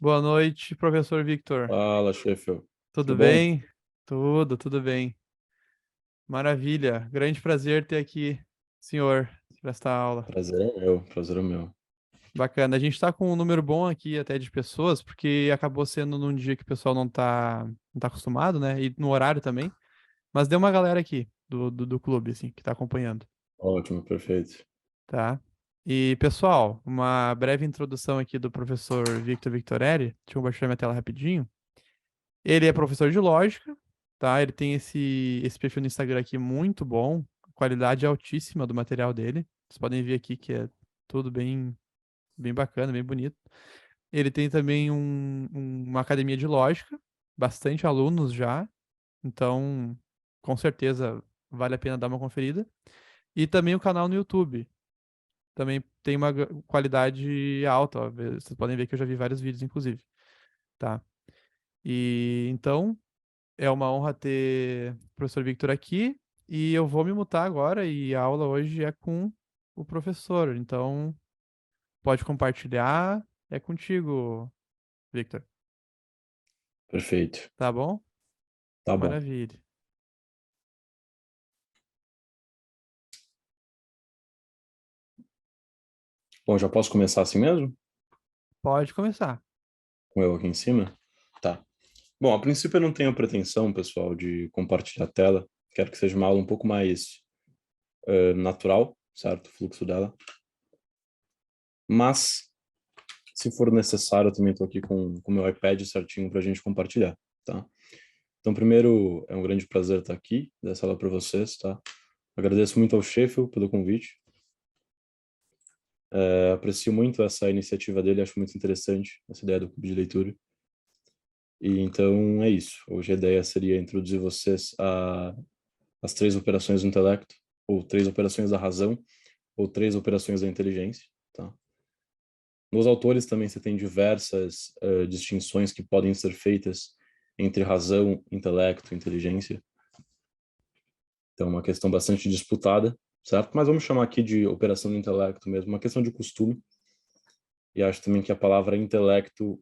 Boa noite, professor Victor. Fala, Sheffield. Tudo Tudo bom? bem? Tudo bem. Maravilha. Grande prazer ter aqui, senhor, para esta aula. Prazer é meu, prazer é meu. Bacana. A gente está com um número bom aqui até de pessoas, porque acabou sendo num dia que o pessoal não tá acostumado, né? E no horário também. Mas deu uma galera aqui do clube, assim, que tá acompanhando, Ótimo, perfeito. tá? E, pessoal, uma breve introdução aqui do professor Victor Victorelli. Deixa eu compartilhar minha tela rapidinho. Ele é professor de lógica, tá? Ele tem esse perfil no Instagram aqui muito bom, qualidade altíssima do material dele. Vocês podem ver aqui que é tudo bem bacana, bem bonito. Ele tem também uma academia de lógica, bastante alunos já, então com certeza vale a pena dar uma conferida. E também o canal no YouTube. Também tem uma qualidade alta, ó. Vocês podem ver que eu já vi vários vídeos, inclusive, tá? E então. É uma honra ter o professor Victor aqui e eu vou me mutar agora e a aula hoje é com o professor. Então, pode compartilhar. É contigo, Victor. Perfeito. Tá bom? Tá bom. Maravilha. Bom, já posso começar assim mesmo? Pode começar. Com eu aqui em cima? Tá. Bom, a princípio eu não tenho pretensão, pessoal, de compartilhar a tela. Quero que seja uma aula um pouco mais natural, certo? O fluxo dela. Mas, se for necessário, eu também estou aqui com o meu iPad certinho para a gente compartilhar, tá? Então, primeiro, é um grande prazer estar aqui, dessa aula para vocês, tá? Agradeço muito ao Sheffield pelo convite. Aprecio muito essa iniciativa dele, acho muito interessante essa ideia do clube de leitura. E então é isso. Hoje a ideia seria introduzir vocês às três operações do intelecto, ou três operações da razão, ou três operações da inteligência. Tá? Nos autores também você tem diversas distinções que podem ser feitas entre razão, intelecto e inteligência. Então é uma questão bastante disputada, certo? Mas vamos chamar aqui de operação do intelecto mesmo, uma questão de costume. E acho também que a palavra intelecto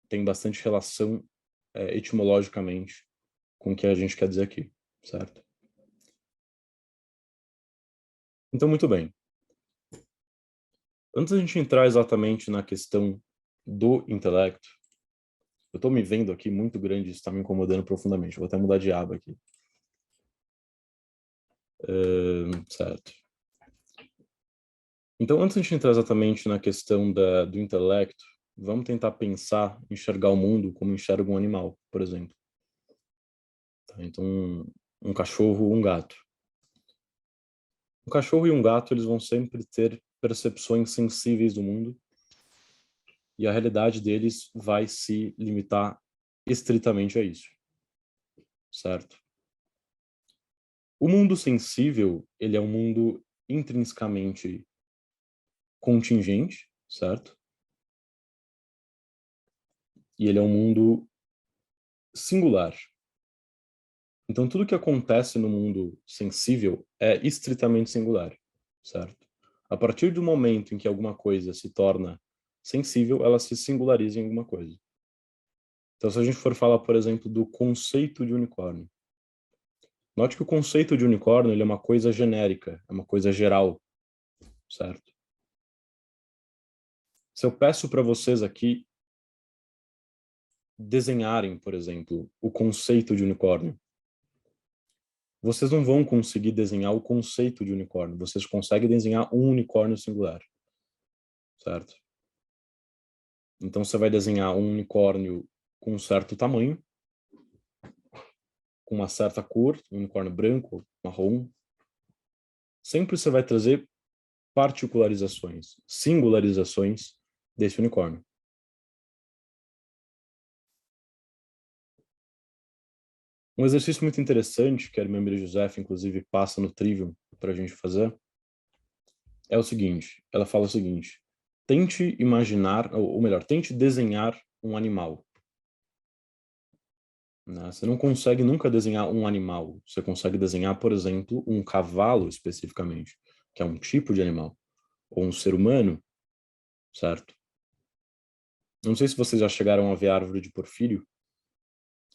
tem bastante relação etimologicamente com o que a gente quer dizer aqui, certo? Então, muito bem. Antes da gente entrar exatamente na questão do intelecto, eu estou me vendo aqui muito grande, isso está me incomodando profundamente. Eu vou até mudar de aba aqui. Certo. Então, antes de a gente entrar exatamente na questão do intelecto, vamos tentar pensar, enxergar o mundo como enxerga um animal, por exemplo. Tá? Então, um cachorro ou um gato. Um cachorro e um gato, eles vão sempre ter percepções sensíveis do mundo e a realidade deles vai se limitar estritamente a isso, certo? O mundo sensível, ele é um mundo intrinsecamente contingente, certo? E ele é um mundo singular. Então, tudo que acontece no mundo sensível é estritamente singular, certo? A partir do momento em que alguma coisa se torna sensível, ela se singulariza em alguma coisa. Então, se a gente for falar, por exemplo, do conceito de unicórnio, note que o conceito de unicórnio ele é uma coisa genérica, é uma coisa geral, certo? Se eu peço para vocês aqui desenharem, por exemplo, o conceito de unicórnio, vocês não vão conseguir desenhar o conceito de unicórnio, vocês conseguem desenhar um unicórnio singular, certo? Então você vai desenhar um unicórnio com um certo tamanho, com uma certa cor, um unicórnio branco, marrom. Sempre você vai trazer particularizações, singularizações desse unicórnio. Um exercício muito interessante, que a irmã Maria José, inclusive, passa no Trivium para a gente fazer, é o seguinte, ela fala o seguinte, tente imaginar, ou melhor, tente desenhar um animal. Né? Você não consegue nunca desenhar um animal, você consegue desenhar, por exemplo, um cavalo especificamente, que é um tipo de animal, ou um ser humano, certo? Não sei se vocês já chegaram a ver a árvore de Porfírio,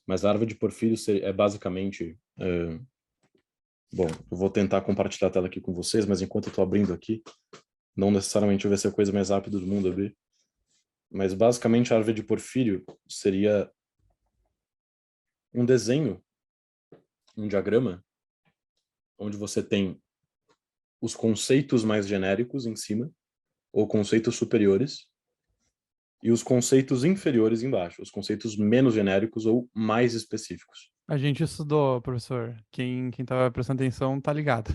mas a árvore de Porfírio é basicamente... bom, eu vou tentar compartilhar a tela aqui com vocês, mas enquanto eu estou abrindo aqui, não necessariamente vai ser a coisa mais rápida do mundo abrir, mas basicamente a árvore de Porfírio seria um desenho, um diagrama, onde você tem os conceitos mais genéricos em cima, ou conceitos superiores, e os conceitos inferiores embaixo, os conceitos menos genéricos ou mais específicos. A gente estudou, professor. Quem tava prestando atenção tá ligado.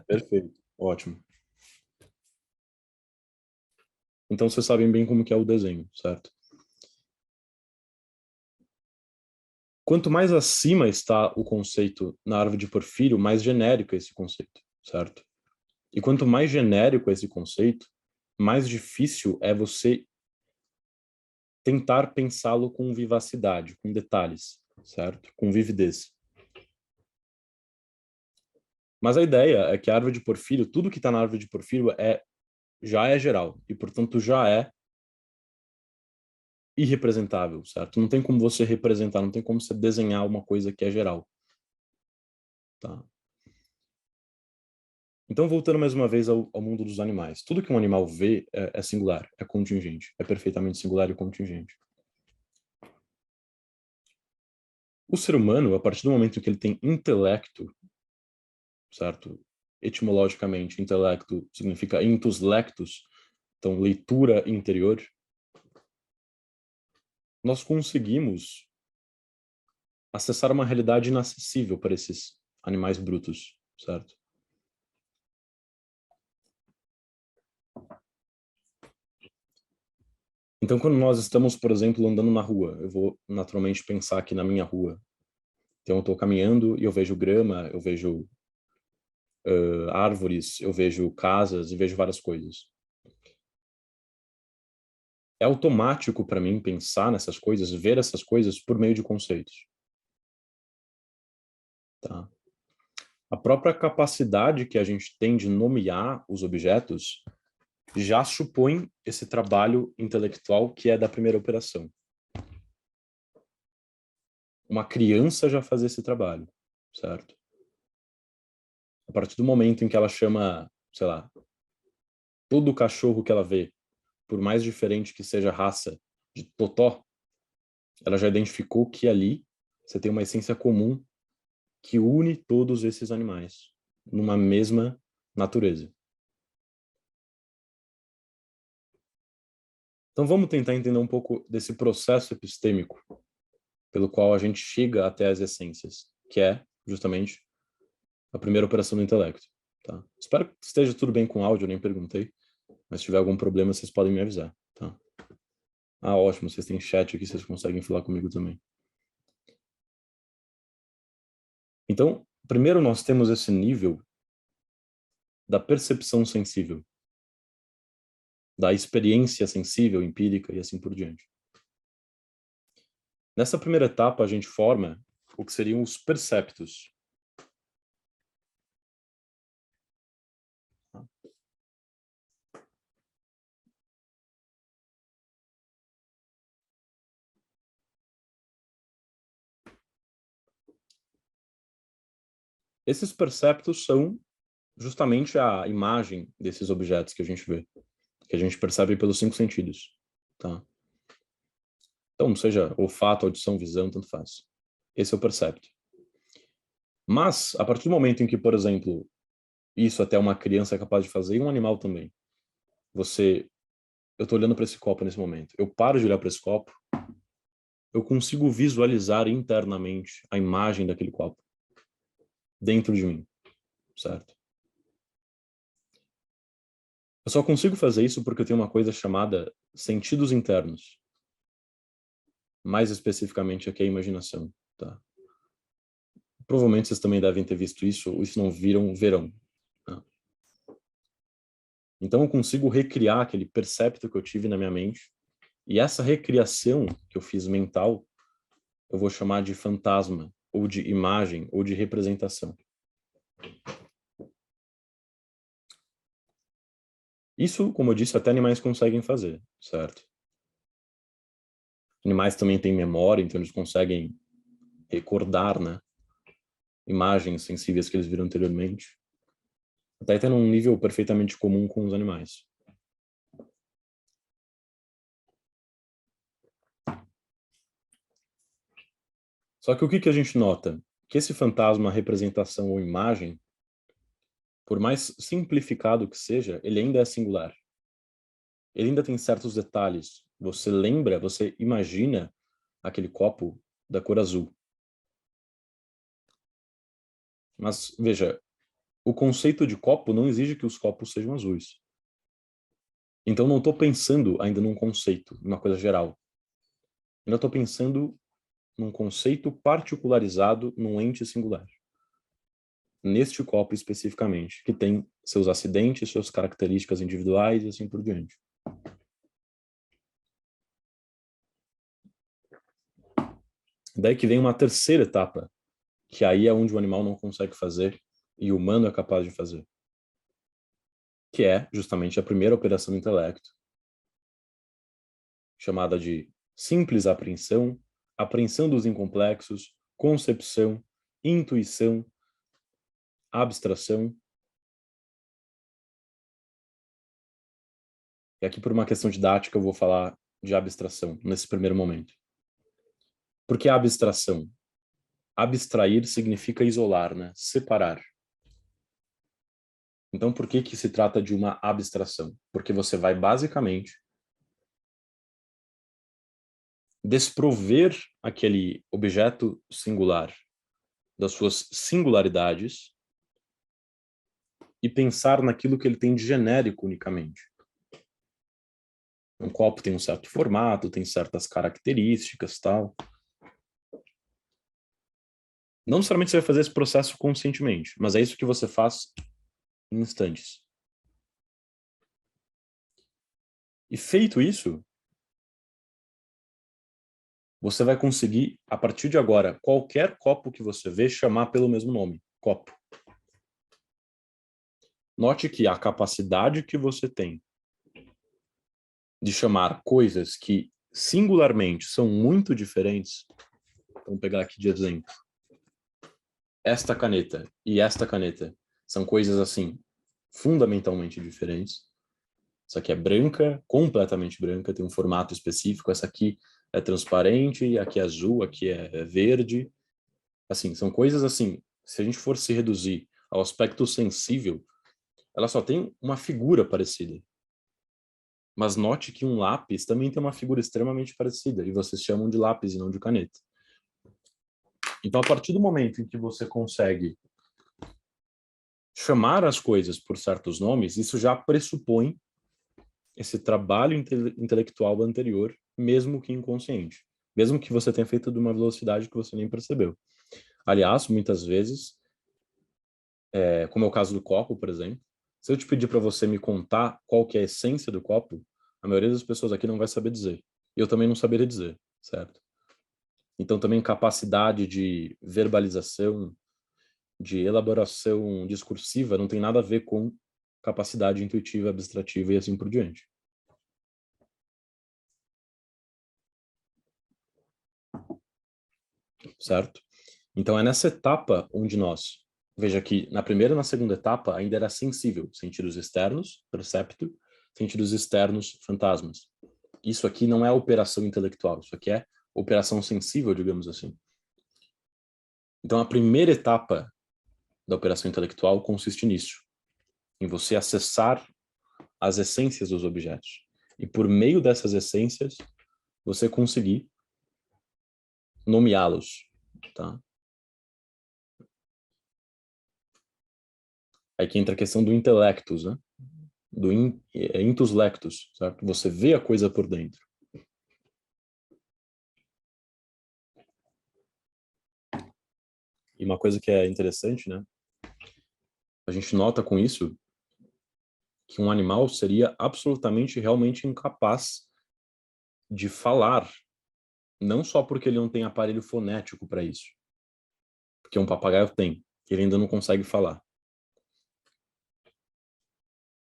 Perfeito, ótimo. Então vocês sabem bem como que é o desenho, certo? Quanto mais acima está o conceito na árvore de Porfírio, mais genérico é esse conceito, certo? E quanto mais genérico é esse conceito, mais difícil é você tentar pensá-lo com vivacidade, com detalhes, certo? Com vividez. Mas a ideia é que a árvore de Porfírio, tudo que está na árvore de Porfírio já é geral e, portanto, já é irrepresentável, certo? Não tem como você representar, não tem como você desenhar uma coisa que é geral, tá? Então, voltando mais uma vez ao mundo dos animais. Tudo que um animal vê é singular, é contingente, é perfeitamente singular e contingente. O ser humano, a partir do momento em que ele tem intelecto, certo? Etimologicamente, intelecto significa intus lectus, então leitura interior, nós conseguimos acessar uma realidade inacessível para esses animais brutos, certo? Então, quando nós estamos, por exemplo, andando na rua, eu vou naturalmente pensar aqui na minha rua. Então, eu estou caminhando e eu vejo grama, eu vejo árvores, eu vejo casas e vejo várias coisas. É automático para mim pensar nessas coisas, ver essas coisas por meio de conceitos. Tá? A própria capacidade que a gente tem de nomear os objetos já supõe esse trabalho intelectual que é da primeira operação. Uma criança já faz esse trabalho, certo? A partir do momento em que ela chama, sei lá, todo cachorro que ela vê, por mais diferente que seja a raça, de totó, ela já identificou que ali você tem uma essência comum que une todos esses animais numa mesma natureza. Então vamos tentar entender um pouco desse processo epistêmico pelo qual a gente chega até as essências, que é justamente a primeira operação do intelecto. Tá? Espero que esteja tudo bem com o áudio, eu nem perguntei, mas se tiver algum problema vocês podem me avisar. Tá? Ah, ótimo, vocês têm chat aqui, vocês conseguem falar comigo também. Então, primeiro nós temos esse nível da percepção sensível, da experiência sensível, empírica e assim por diante. Nessa primeira etapa, a gente forma o que seriam os perceptos. Esses perceptos são justamente a imagem desses objetos que a gente vê, que a gente percebe pelos 5 sentidos, tá? Então, seja olfato, audição, visão, tanto faz. Esse é o percepto. Mas, a partir do momento em que, por exemplo, isso até uma criança é capaz de fazer, e um animal também. Eu estou olhando para esse copo nesse momento. Eu paro de olhar para esse copo, eu consigo visualizar internamente a imagem daquele copo dentro de mim, certo? Eu só consigo fazer isso porque eu tenho uma coisa chamada sentidos internos. Mais especificamente aqui a imaginação, tá? Provavelmente vocês também devem ter visto isso, ou se não viram, verão. Tá? Então eu consigo recriar aquele percepto que eu tive na minha mente, e essa recriação que eu fiz mental, eu vou chamar de fantasma, ou de imagem, ou de representação. Isso, como eu disse, até animais conseguem fazer, certo? Animais também têm memória, então eles conseguem recordar, né, imagens sensíveis que eles viram anteriormente. Até tá num nível perfeitamente comum com os animais. Só que o que a gente nota? Que esse fantasma, representação ou imagem, por mais simplificado que seja, ele ainda é singular. Ele ainda tem certos detalhes. Você lembra, você imagina aquele copo da cor azul. Mas, veja, o conceito de copo não exige que os copos sejam azuis. Então, não estou pensando ainda num conceito, numa coisa geral. Ainda estou pensando num conceito particularizado num ente singular. Neste copo especificamente, que tem seus acidentes, suas características individuais e assim por diante. Daí que vem uma terceira etapa, que aí é onde o animal não consegue fazer e o humano é capaz de fazer. Que é justamente a primeira operação do intelecto, chamada de simples apreensão, apreensão dos incomplexos, concepção, intuição, abstração. E aqui, por uma questão didática, eu vou falar de abstração nesse primeiro momento. Por que abstração? Abstrair significa isolar, né? Separar. Então, por que se trata de uma abstração? Porque você vai, basicamente, desprover aquele objeto singular das suas singularidades e pensar naquilo que ele tem de genérico unicamente. Um copo tem um certo formato, tem certas características, tal. Não necessariamente você vai fazer esse processo conscientemente, mas é isso que você faz em instantes. E feito isso, você vai conseguir, a partir de agora, qualquer copo que você vê, chamar pelo mesmo nome, copo. Note que a capacidade que você tem de chamar coisas que singularmente são muito diferentes, vamos pegar aqui de exemplo, esta caneta e esta caneta são coisas assim fundamentalmente diferentes. Essa aqui é branca, completamente branca, tem um formato específico. Essa aqui é transparente, aqui é azul, aqui é verde. Assim, são coisas assim, se a gente for se reduzir ao aspecto sensível, ela só tem uma figura parecida. Mas note que um lápis também tem uma figura extremamente parecida, e vocês chamam de lápis e não de caneta. Então, a partir do momento em que você consegue chamar as coisas por certos nomes, isso já pressupõe esse trabalho intelectual anterior, mesmo que inconsciente. Mesmo que você tenha feito de uma velocidade que você nem percebeu. Aliás, muitas vezes, como é o caso do copo, por exemplo, se eu te pedir para você me contar qual que é a essência do copo, a maioria das pessoas aqui não vai saber dizer. E eu também não saberia dizer, certo? Então, também capacidade de verbalização, de elaboração discursiva não tem nada a ver com capacidade intuitiva, abstrativa e assim por diante. Certo? Então, é nessa etapa onde nós, veja que na primeira e na segunda etapa ainda era sensível, sentidos externos, percepto, sentidos externos, fantasmas. Isso aqui não é operação intelectual, isso aqui é operação sensível, digamos assim. Então, a primeira etapa da operação intelectual consiste nisso, em você acessar as essências dos objetos. E por meio dessas essências, você conseguir nomeá-los, tá? Aí que entra a questão do intelectus, né? Do intus lectus, certo? Você vê a coisa por dentro. E uma coisa que é interessante, né? A gente nota com isso que um animal seria absolutamente, realmente incapaz de falar, não só porque ele não tem aparelho fonético para isso, porque um papagaio tem, ele ainda não consegue falar,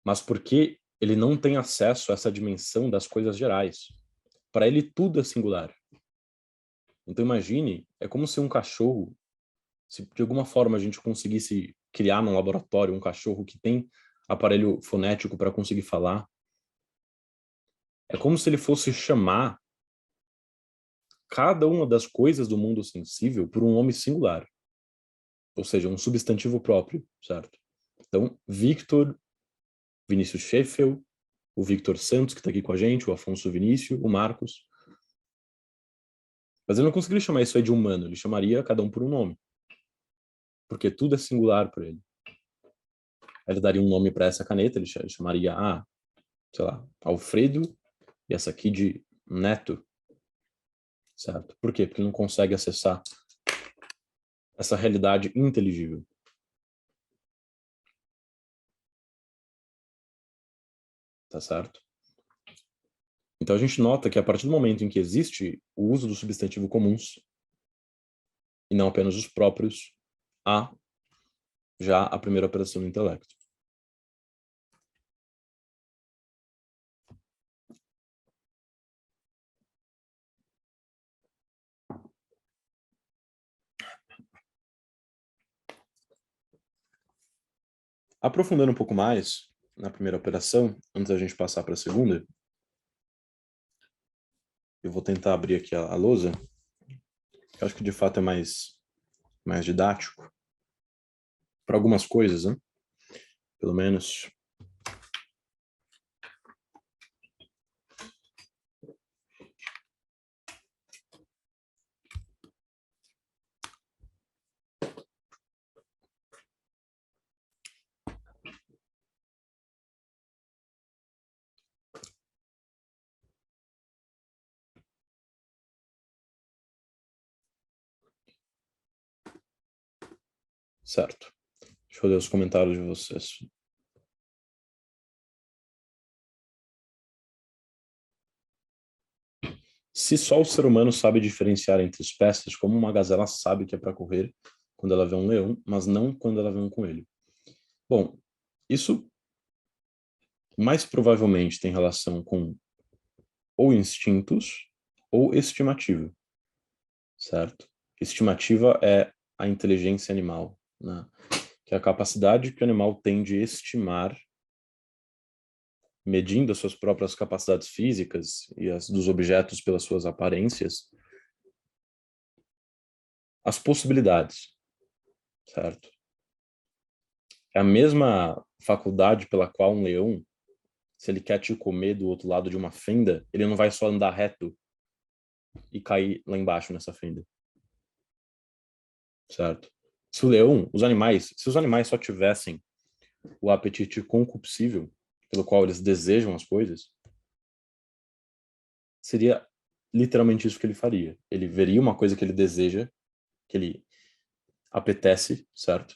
mas porque ele não tem acesso a essa dimensão das coisas gerais. Para ele tudo é singular. Então imagine, é como se um cachorro, se de alguma forma a gente conseguisse criar num laboratório um cachorro que tem aparelho fonético para conseguir falar, é como se ele fosse chamar cada uma das coisas do mundo sensível por um nome singular, ou seja, um substantivo próprio, certo? Então, Victor Vinícius Sheffield, o Victor Santos, que está aqui com a gente, o Afonso Vinícius, o Marcos. Mas ele não conseguiria chamar isso aí de humano, ele chamaria cada um por um nome. Porque tudo é singular para ele. Aí ele daria um nome para essa caneta, ele chamaria, sei lá, Alfredo, e essa aqui de Neto. Certo? Por quê? Porque ele não consegue acessar essa realidade inteligível. Tá certo? Então a gente nota que a partir do momento em que existe o uso do substantivo comuns, e não apenas os próprios, há já a primeira operação do intelecto. Aprofundando um pouco mais na primeira operação, antes da gente passar para a segunda, eu vou tentar abrir aqui a lousa. Eu acho que de fato é mais didático para algumas coisas, né? Pelo menos. Certo. Deixa eu ler os comentários de vocês. Se só o ser humano sabe diferenciar entre espécies, como uma gazela sabe que é para correr quando ela vê um leão, mas não quando ela vê um coelho. Bom, isso mais provavelmente tem relação com ou instintos ou estimativa, certo? Estimativa é a inteligência animal, né? Que é a capacidade que o animal tem de estimar, medindo as suas próprias capacidades físicas e as dos objetos pelas suas aparências, as possibilidades, certo? É a mesma faculdade pela qual um leão, se ele quer te comer do outro lado de uma fenda, ele não vai só andar reto e cair lá embaixo nessa fenda, certo? Se o leão, se os animais só tivessem o apetite concupiscível, pelo qual eles desejam as coisas, seria literalmente isso que ele faria. Ele veria uma coisa que ele deseja, que ele apetece, certo?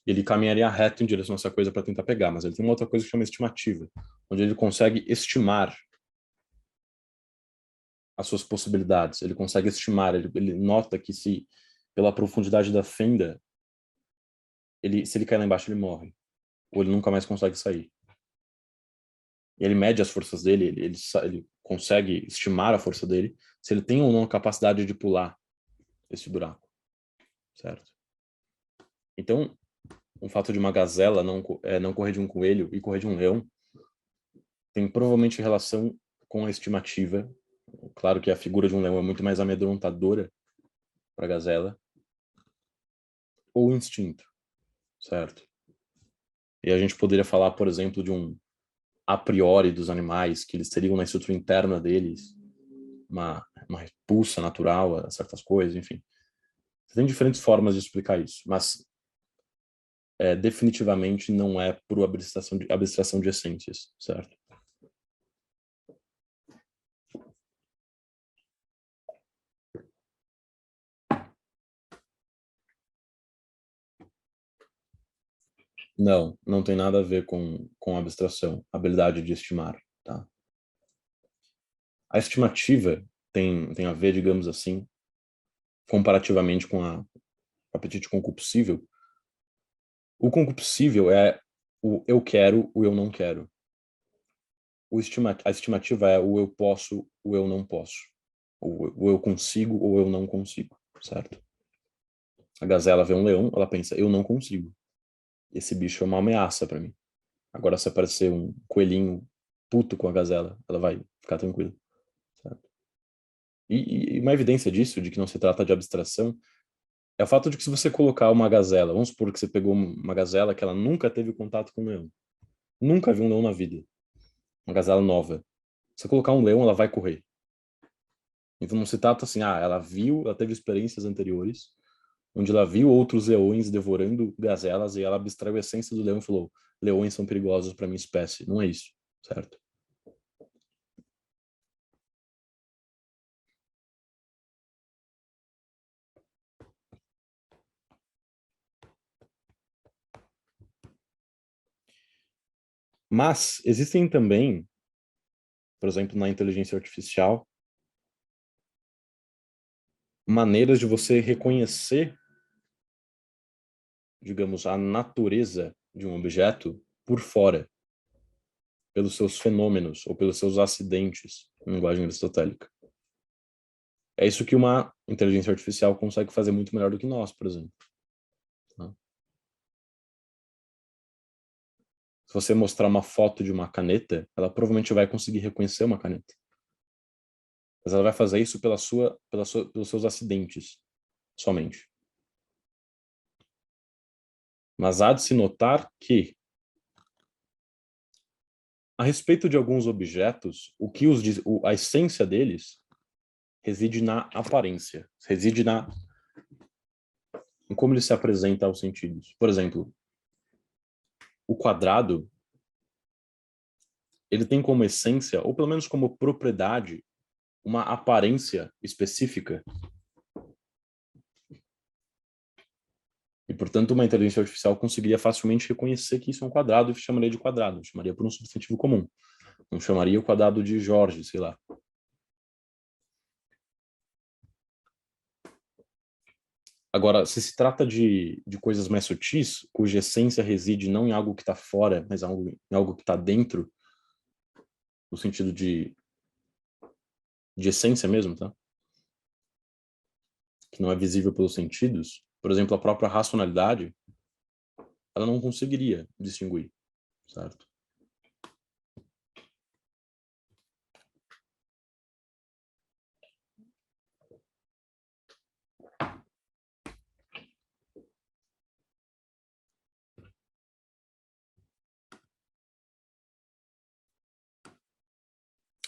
Ele caminharia reto em direção a essa coisa para tentar pegar, mas ele tem uma outra coisa que chama estimativa, onde ele consegue estimar as suas possibilidades, ele consegue estimar, ele nota que se pela profundidade da fenda, se ele cair lá embaixo, ele morre, ou ele nunca mais consegue sair. E ele mede as forças dele, ele consegue estimar a força dele, se ele tem ou não a capacidade de pular esse buraco, certo? Então, o fato de uma gazela não correr de um coelho e correr de um leão tem provavelmente relação com a estimativa. Claro que a figura de um leão é muito mais amedrontadora para a gazela, ou instinto, certo? E a gente poderia falar, por exemplo, de um a priori dos animais, que eles teriam na estrutura interna deles uma repulsa natural a certas coisas, enfim. Tem diferentes formas de explicar isso, mas definitivamente não é por abstração de essências, certo? Não tem nada a ver com abstração, habilidade de estimar, tá? A estimativa tem a ver, digamos assim, comparativamente com o apetite concupiscível. O concupiscível é o eu quero, o eu não quero. A estimativa é o eu posso, o eu não posso. Ou eu consigo ou eu não consigo, certo? A gazela vê um leão, ela pensa, eu não consigo. Esse bicho é uma ameaça para mim. Agora, se aparecer um coelhinho puto com a gazela, ela vai ficar tranquila, certo? E uma evidência disso, de que não se trata de abstração, é o fato de que se você colocar uma gazela, vamos supor que você pegou uma gazela que ela nunca teve contato com um leão, nunca viu um leão na vida, uma gazela nova. Se você colocar um leão, ela vai correr. Então não se trata assim, ela viu, ela teve experiências anteriores, onde ela viu outros leões devorando gazelas e ela abstraiu a essência do leão e falou: leões são perigosos para minha espécie. Não é isso, certo? Mas existem também, por exemplo, na inteligência artificial, maneiras de você reconhecer, digamos, a natureza de um objeto por fora, pelos seus fenômenos ou pelos seus acidentes, em linguagem aristotélica. É isso que uma inteligência artificial consegue fazer muito melhor do que nós, por exemplo. Tá? Se você mostrar uma foto de uma caneta, ela provavelmente vai conseguir reconhecer uma caneta. Mas ela vai fazer isso pelos seus acidentes, somente. Mas há de se notar que, a respeito de alguns objetos, a essência deles reside na aparência, reside em como ele se apresenta aos sentidos. Por exemplo, o quadrado, ele tem como essência, ou pelo menos como propriedade, uma aparência específica. E, portanto, uma inteligência artificial conseguiria facilmente reconhecer que isso é um quadrado e chamaria de quadrado, chamaria por um substantivo comum. Não chamaria o quadrado de Jorge, sei lá. Agora, se trata de coisas mais sutis, cuja essência reside não em algo que está fora, mas em algo que está dentro, no sentido de essência mesmo, tá? Que não é visível pelos sentidos, por exemplo, a própria racionalidade, ela não conseguiria distinguir, certo?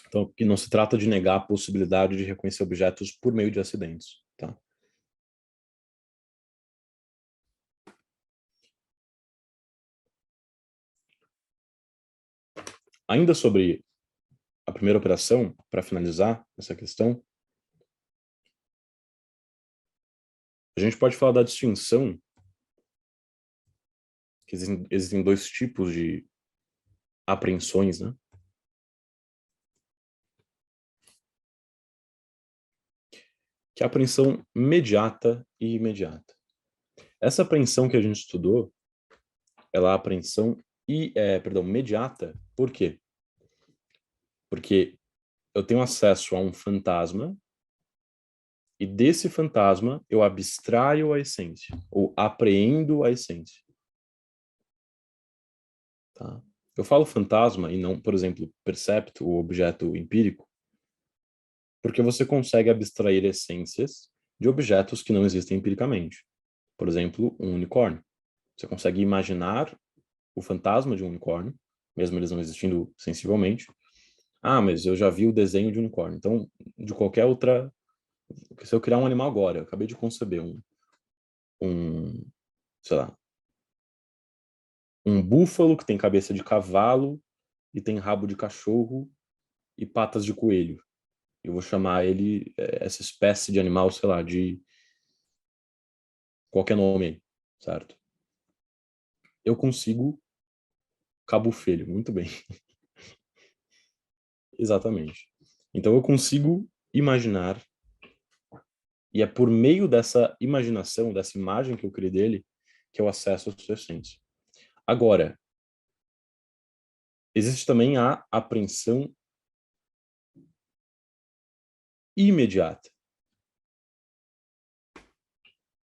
Então, que não se trata de negar a possibilidade de reconhecer objetos por meio de acidentes, tá? Ainda sobre a primeira operação, para finalizar essa questão, a gente pode falar da distinção, que existem dois tipos de apreensões, né? Que é a apreensão mediata e imediata. Essa apreensão que a gente estudou, ela é a apreensão mediata. Por quê? Porque eu tenho acesso a um fantasma e desse fantasma eu abstraio a essência, ou apreendo a essência. Tá? Eu falo fantasma e não, por exemplo, percepto, o objeto empírico, porque você consegue abstrair essências de objetos que não existem empiricamente. Por exemplo, um unicórnio. Você consegue imaginar o fantasma de um unicórnio, mesmo eles não existindo sensivelmente. Mas eu já vi o desenho de unicórnio. Então, de qualquer outra... Se eu criar um animal agora, eu acabei de conceber sei lá, um búfalo que tem cabeça de cavalo e tem rabo de cachorro e patas de coelho. Eu vou chamar ele, essa espécie de animal, sei lá, de qualquer nome aí, certo? Eu consigo Cabo Filho, muito bem. Exatamente. Então eu consigo imaginar, e é por meio dessa imaginação, dessa imagem que eu criei dele, que eu acesso a sua essência. Agora, existe também a apreensão imediata.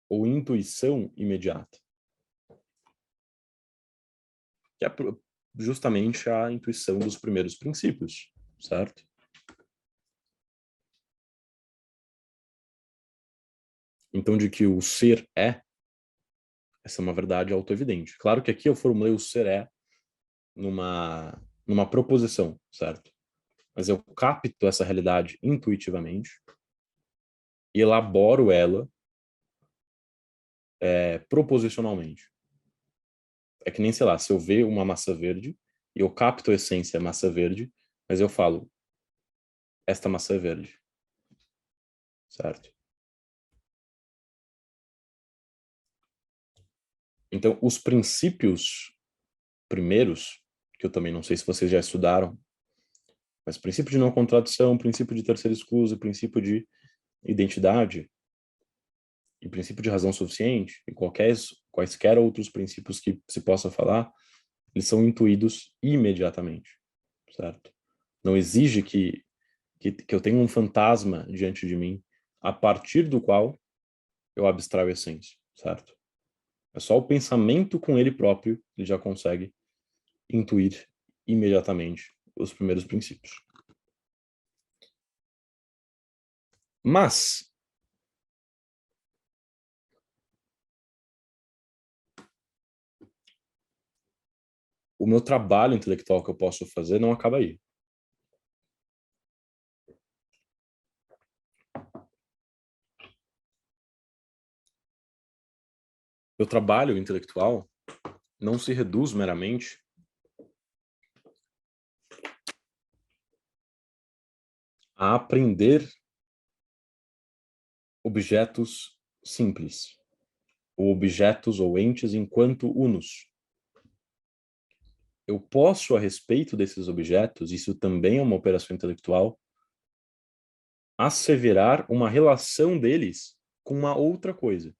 Ou intuição imediata. Que é justamente a intuição dos primeiros princípios, certo? Então, de que o ser é, essa é uma verdade autoevidente. Claro que aqui eu formulei o ser é numa proposição, certo? Mas eu capto essa realidade intuitivamente e elaboro ela proposicionalmente. É que nem, sei lá, se eu ver uma massa verde e eu capto a essência massa verde, mas eu falo, esta maçã é verde, certo? Então, os princípios primeiros, que eu também não sei se vocês já estudaram, mas princípio de não contradição, princípio de terceira exclusa, princípio de identidade e princípio de razão suficiente, e quaisquer outros princípios que se possa falar, eles são intuídos imediatamente, certo? Não exige que eu tenha um fantasma diante de mim, a partir do qual eu abstraio a essência, certo? É só o pensamento com ele próprio, ele já consegue intuir imediatamente os primeiros princípios. Mas, o meu trabalho intelectual que eu posso fazer não acaba aí. Meu trabalho intelectual não se reduz meramente a aprender objetos simples, ou objetos ou entes enquanto unos. Eu posso, a respeito desses objetos, isso também é uma operação intelectual, asseverar uma relação deles com uma outra coisa.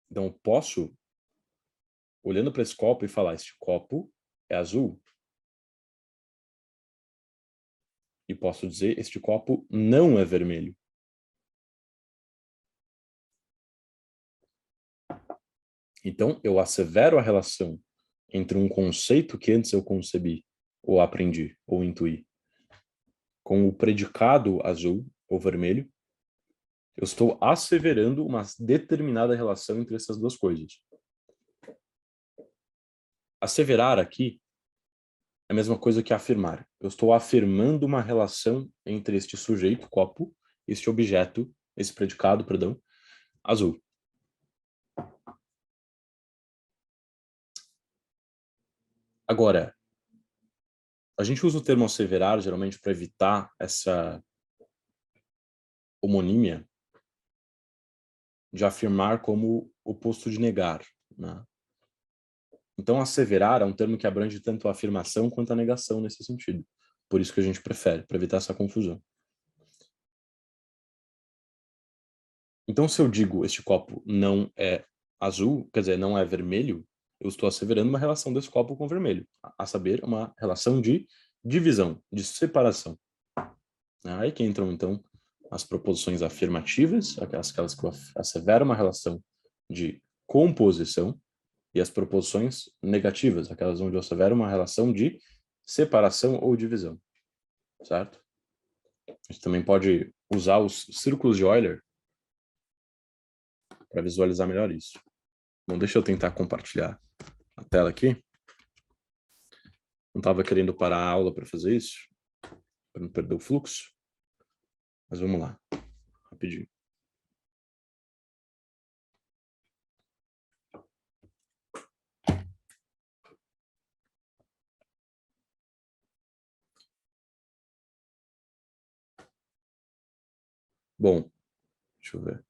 Então, eu posso, olhando para esse copo e falar, este copo é azul. E posso dizer, este copo não é vermelho. Então, eu assevero a relação entre um conceito que antes eu concebi, ou aprendi, ou intuí, com o predicado azul ou vermelho, eu estou asseverando uma determinada relação entre essas duas coisas. Asseverar aqui é a mesma coisa que afirmar. Eu estou afirmando uma relação entre este sujeito, copo, este objeto, esse predicado, perdão, azul. Agora, a gente usa o termo asseverar geralmente para evitar essa homonímia de afirmar como oposto de negar, né? Então, asseverar é um termo que abrange tanto a afirmação quanto a negação nesse sentido. Por isso que a gente prefere, para evitar essa confusão. Então, se eu digo este copo não é azul, quer dizer, não é vermelho, eu estou asseverando uma relação desse copo com o vermelho, a saber, uma relação de divisão, de separação. Aí que entram, então, as proposições afirmativas, aquelas que asseveram uma relação de composição, e as proposições negativas, aquelas onde eu assevero uma relação de separação ou divisão, certo? A gente também pode usar os círculos de Euler para visualizar melhor isso. Bom, deixa eu tentar compartilhar a tela aqui. Não estava querendo parar a aula para fazer isso, para não perder o fluxo, mas vamos lá, rapidinho. Bom, deixa eu ver.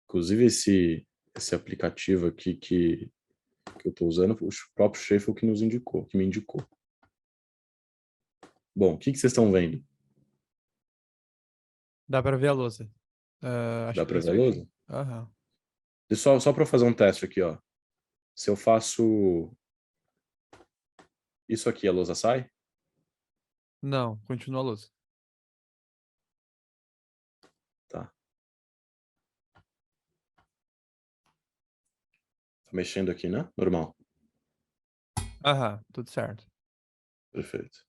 Inclusive, esse aplicativo aqui que eu estou usando, o próprio Schaeffel que me indicou. Bom, o que vocês estão vendo? Dá pra ver a lousa. Acho Dá que para bem ver a lousa? certinho. Aham. E só para fazer um teste aqui, ó. Se eu faço isso aqui, a lousa sai? Não, continua a lousa. Tá. Tá mexendo aqui, né? Normal. Aham, tudo certo. Perfeito.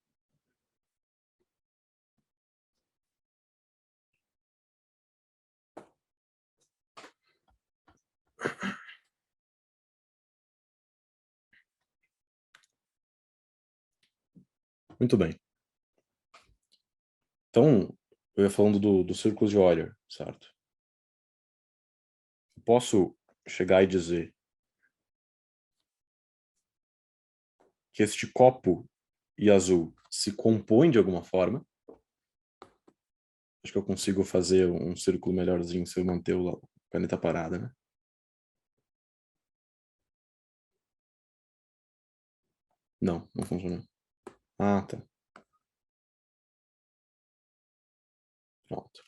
Muito bem. Então, eu ia falando do círculo de Euler, certo? Eu posso chegar e dizer que este copo e azul se compõem de alguma forma. Acho que eu consigo fazer um círculo melhorzinho se eu manter o caneta parada, né? Não funcionou. Ah, tá. Pronto.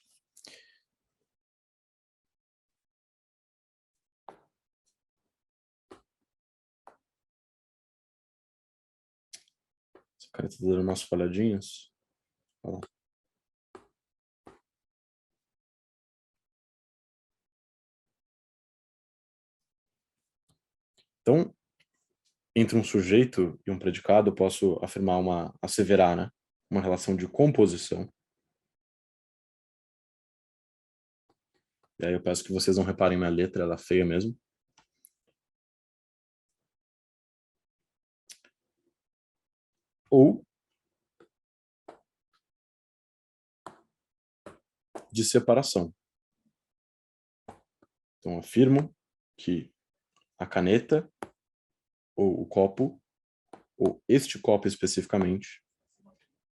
Essa caneta tá dando umas falhadinhas. Olha lá. Então, entre um sujeito e um predicado, eu posso afirmar asseverar, né? Uma relação de composição. E aí eu peço que vocês não reparem minha letra, ela é feia mesmo. Ou de separação. Então, afirmo que a caneta, ou o copo, ou este copo especificamente,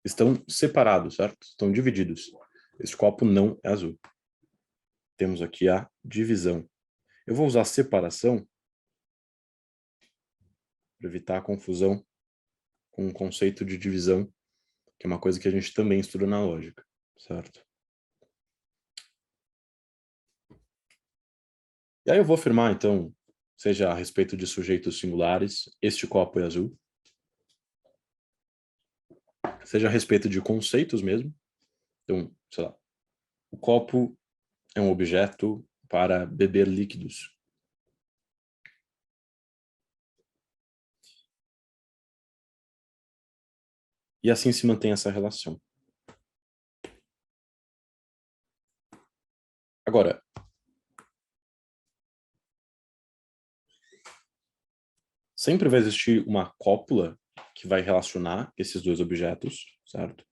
estão separados, certo? Estão divididos. Este copo não é azul. Temos aqui a divisão. Eu vou usar separação para evitar a confusão com o conceito de divisão, que é uma coisa que a gente também estuda na lógica, certo? E aí eu vou afirmar, então, seja a respeito de sujeitos singulares, este copo é azul, seja a respeito de conceitos mesmo. Então, sei lá, o copo é um objeto para beber líquidos. E assim se mantém essa relação. Agora, sempre vai existir uma cópula que vai relacionar esses dois objetos, certo?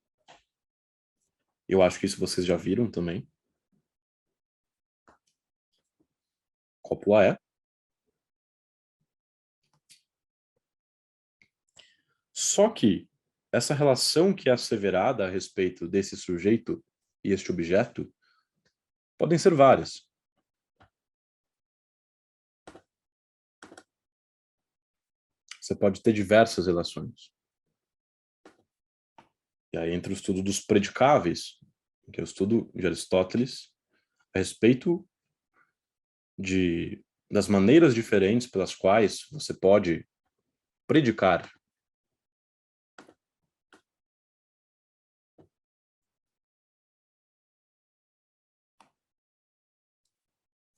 Eu acho que isso vocês já viram também. Cópula é. Só que essa relação que é asseverada a respeito desse sujeito e este objeto podem ser várias. Você pode ter diversas relações. E aí entra o estudo dos predicáveis, que é o estudo de Aristóteles a respeito das maneiras diferentes pelas quais você pode predicar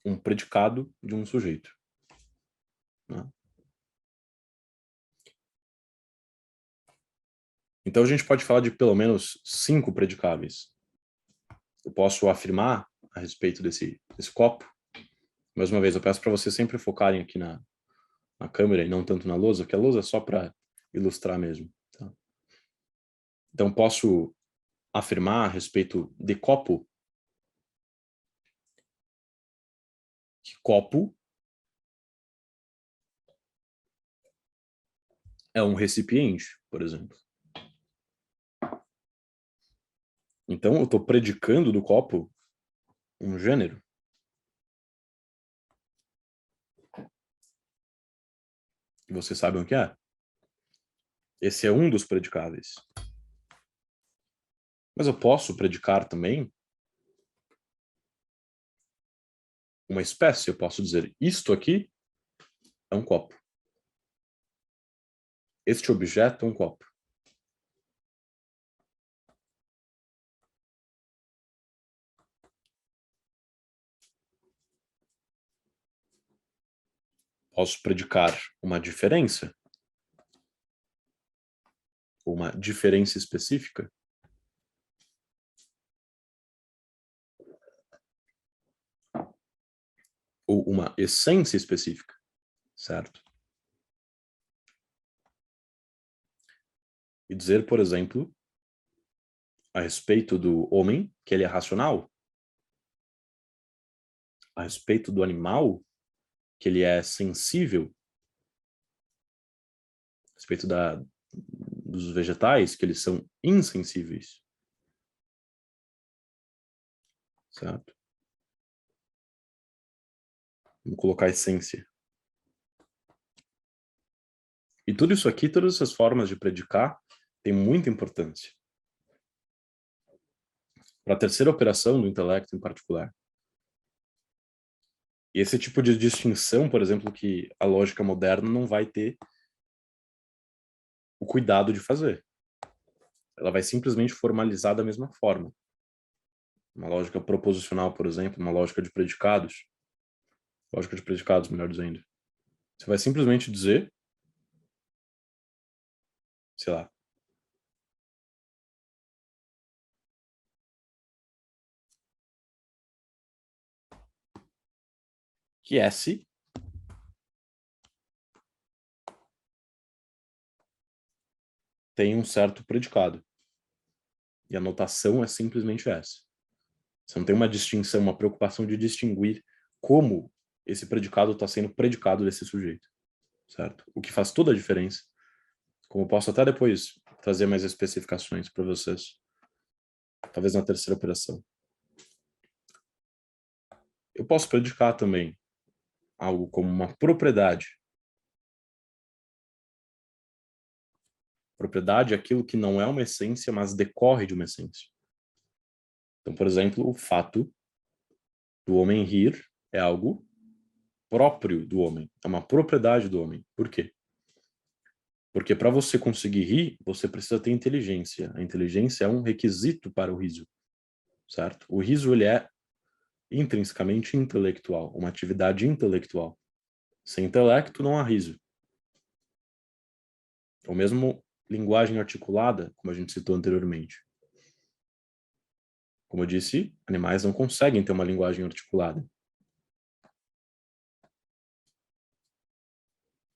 um predicado de um sujeito, né? Então a gente pode falar de pelo menos 5 predicáveis. Eu posso afirmar a respeito desse copo. Mais uma vez, eu peço para vocês sempre focarem aqui na câmera e não tanto na lousa, que a lousa é só para ilustrar mesmo. Tá? Então posso afirmar a respeito de copo que copo é um recipiente, por exemplo. Então eu estou predicando do copo um gênero. vocês sabem o que é. Esse é um dos predicáveis. Mas eu posso predicar também uma espécie. Eu posso dizer, isto aqui é um copo. Este objeto é um copo. Posso predicar uma diferença. Uma diferença específica. Ou uma essência específica, certo? E dizer, por exemplo, a respeito do homem, que ele é racional. A respeito do animal, que ele é sensível. A respeito dos vegetais, que eles são insensíveis. Certo? Vamos colocar essência. E tudo isso aqui, todas essas formas de predicar, tem muita importância. Para a terceira operação do intelecto em particular. E esse tipo de distinção, por exemplo, que a lógica moderna não vai ter o cuidado de fazer. Ela vai simplesmente formalizar da mesma forma. Uma lógica proposicional, por exemplo, uma lógica de predicados. Lógica de predicados, melhor dizendo. Você vai simplesmente dizer, sei lá, que S tem um certo predicado. E a notação é simplesmente essa. Você não tem uma distinção, uma preocupação de distinguir como esse predicado está sendo predicado desse sujeito. Certo? O que faz toda a diferença. Como eu posso até depois trazer mais especificações para vocês. Talvez na terceira operação. Eu posso predicar também algo como uma propriedade. Propriedade é aquilo que não é uma essência, mas decorre de uma essência. Então, por exemplo, o fato do homem rir é algo próprio do homem, é uma propriedade do homem. Por quê? Porque para você conseguir rir, você precisa ter inteligência. A inteligência é um requisito para o riso, certo? O riso ele é intrinsecamente intelectual, uma atividade intelectual. Sem intelecto não há riso. Ou mesmo linguagem articulada, como a gente citou anteriormente. Como eu disse, animais não conseguem ter uma linguagem articulada.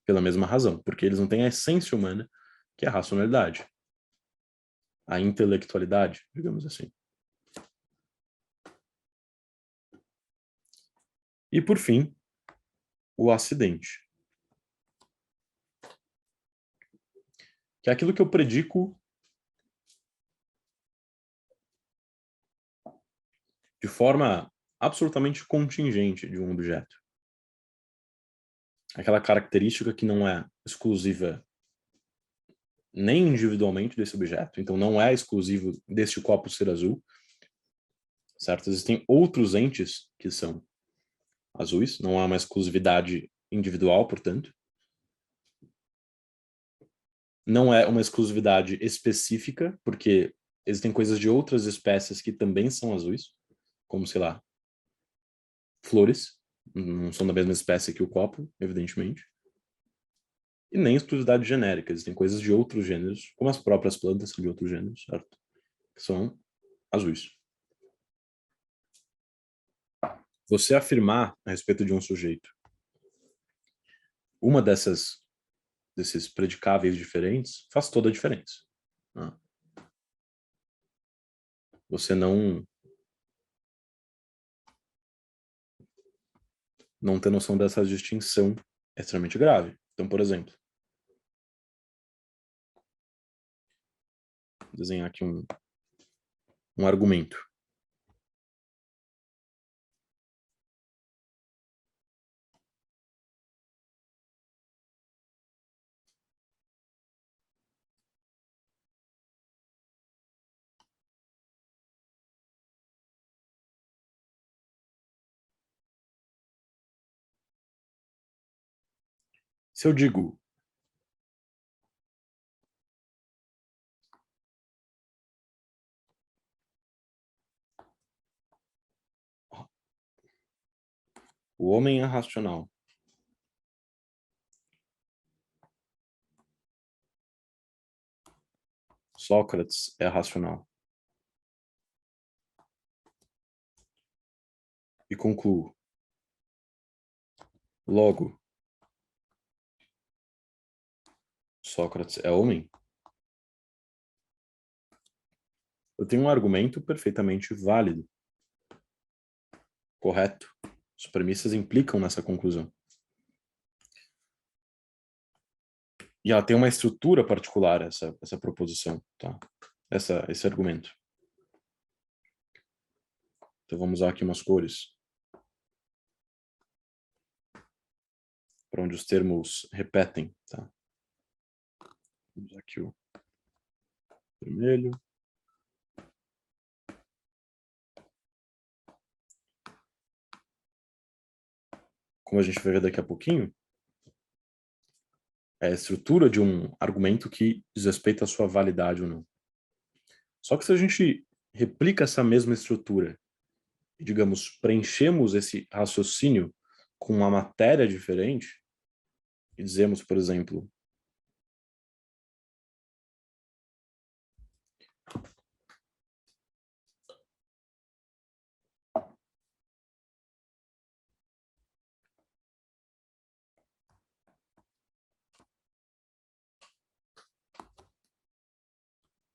Pela mesma razão, porque eles não têm a essência humana, que é a racionalidade. A intelectualidade, digamos assim. E, por fim, o acidente. Que é aquilo que eu predico de forma absolutamente contingente de um objeto. Aquela característica que não é exclusiva nem individualmente desse objeto, então não é exclusivo deste copo ser azul, certo? Existem outros entes que são azuis, não há uma exclusividade individual, portanto. Não é uma exclusividade específica, porque existem coisas de outras espécies que também são azuis, como, sei lá, flores, não são da mesma espécie que o copo, evidentemente. E nem exclusividade genérica, existem coisas de outros gêneros, como as próprias plantas são de outros gêneros, certo? Que são azuis. Você afirmar a respeito de um sujeito uma desses predicáveis diferentes faz toda a diferença. Né? Você não ter noção dessa distinção é extremamente grave. Então, por exemplo, vou desenhar aqui um argumento. Se eu digo o homem é racional, Sócrates é racional, e concluo, logo, Sócrates é homem, eu tenho um argumento perfeitamente válido, correto. As premissas implicam nessa conclusão. E ela tem uma estrutura particular, essa proposição, tá? Esse argumento. Então vamos usar aqui umas cores, para onde os termos repetem, tá? Vamos usar aqui o vermelho. Como a gente vai ver daqui a pouquinho, é a estrutura de um argumento que diz respeito à sua validade ou não. Só que se a gente replica essa mesma estrutura e, digamos, preenchemos esse raciocínio com uma matéria diferente, e dizemos, por exemplo,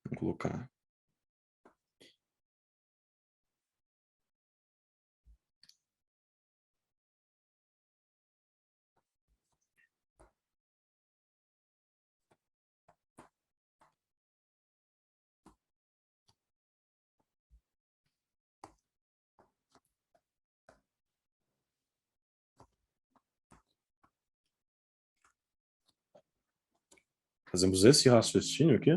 vou colocar fazemos esse raciocínio aqui.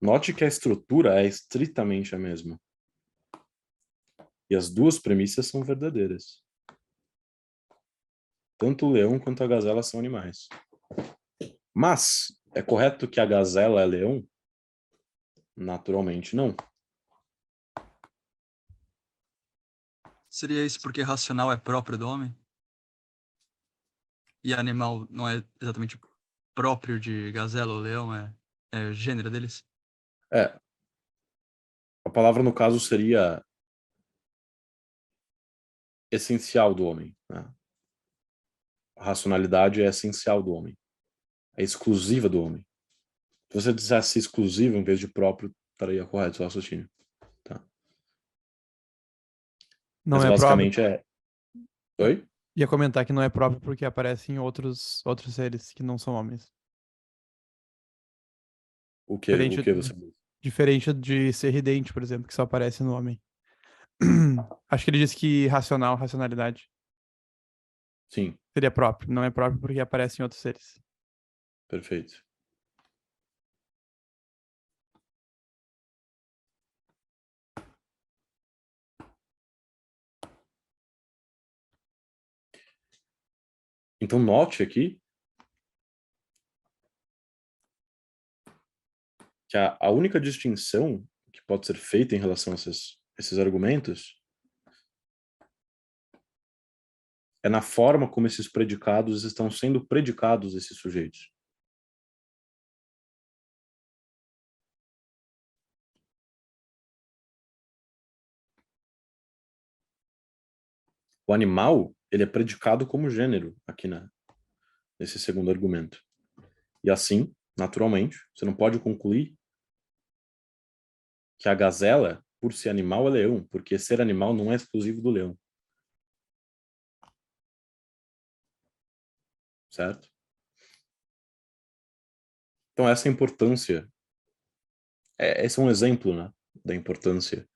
Note que a estrutura é estritamente a mesma. E as duas premissas são verdadeiras. Tanto o leão quanto a gazela são animais. Mas, é correto que a gazela é leão? Naturalmente, não. Seria isso porque racional é próprio do homem? E animal não é exatamente próprio de gazela ou leão, é o gênero deles? É. A palavra, no caso, seria essencial do homem, né? A racionalidade é essencial do homem. É exclusiva do homem. Se você dissesse exclusivo em vez de próprio, estaria correto o raciocínio. Tá? Não Mas é próprio. basicamente é... Oi? Ia comentar que não é próprio porque aparecem outros seres que não são homens. O Diferente, que você... diferente de ser ridente, por exemplo, que só aparece no homem. Acho que ele disse que racionalidade, Sim, seria próprio. Não é próprio porque aparece em outros seres. perfeito. Então, note aqui que a única distinção que pode ser feita em relação a esses argumentos é na forma como esses predicados estão sendo predicados esses sujeitos. O animal, ele é predicado como gênero aqui nesse segundo argumento. E assim, naturalmente, você não pode concluir que a gazela, por ser animal, é leão, porque ser animal não é exclusivo do leão. Certo? Então essa é a importância, esse é um exemplo, né, da importância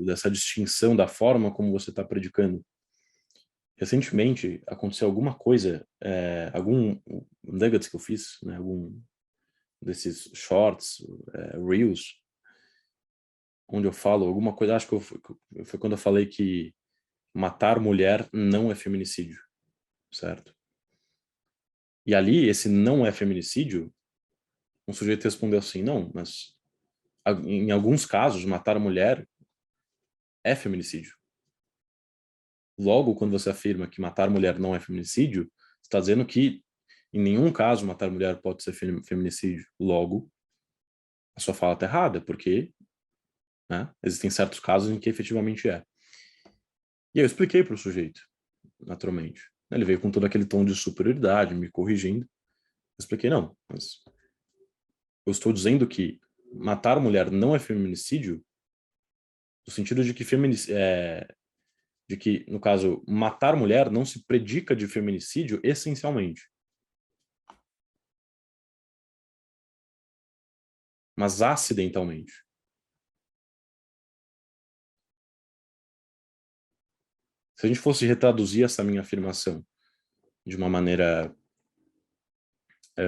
dessa distinção da forma como você está predicando. Recentemente aconteceu alguma coisa, algum nuggets que eu fiz, né, algum desses shorts, reels, onde eu falo alguma coisa, acho que foi quando eu falei que matar mulher não é feminicídio, certo? E ali, esse não é feminicídio, um sujeito respondeu assim, não, mas em alguns casos, matar a mulher é feminicídio. Logo, quando você afirma que matar mulher não é feminicídio, você está dizendo que em nenhum caso matar mulher pode ser feminicídio. Logo, a sua fala está errada, porque, né, existem certos casos em que efetivamente é. E aí eu expliquei para o sujeito, naturalmente. Ele veio com todo aquele tom de superioridade, me corrigindo. Eu expliquei, não, mas eu estou dizendo que matar mulher não é feminicídio, no sentido de que de que, no caso, matar mulher não se predica de feminicídio essencialmente. Mas acidentalmente. Se a gente fosse retraduzir essa minha afirmação de uma maneira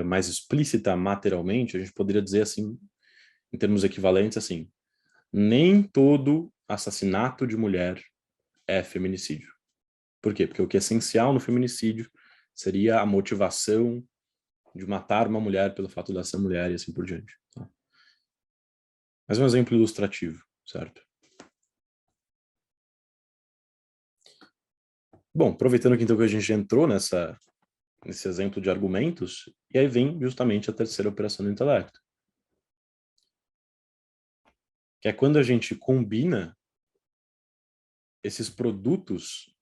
mais explícita materialmente, a gente poderia dizer assim, em termos equivalentes, assim, nem todo assassinato de mulher é feminicídio. Por quê? Porque o que é essencial no feminicídio seria a motivação de matar uma mulher pelo fato de ela ser mulher e assim por diante. Tá? Mas um exemplo ilustrativo, certo? Bom, aproveitando que então que a gente entrou nesse exemplo de argumentos, e aí vem justamente a terceira operação do intelecto. Que é quando a gente combina esses produtos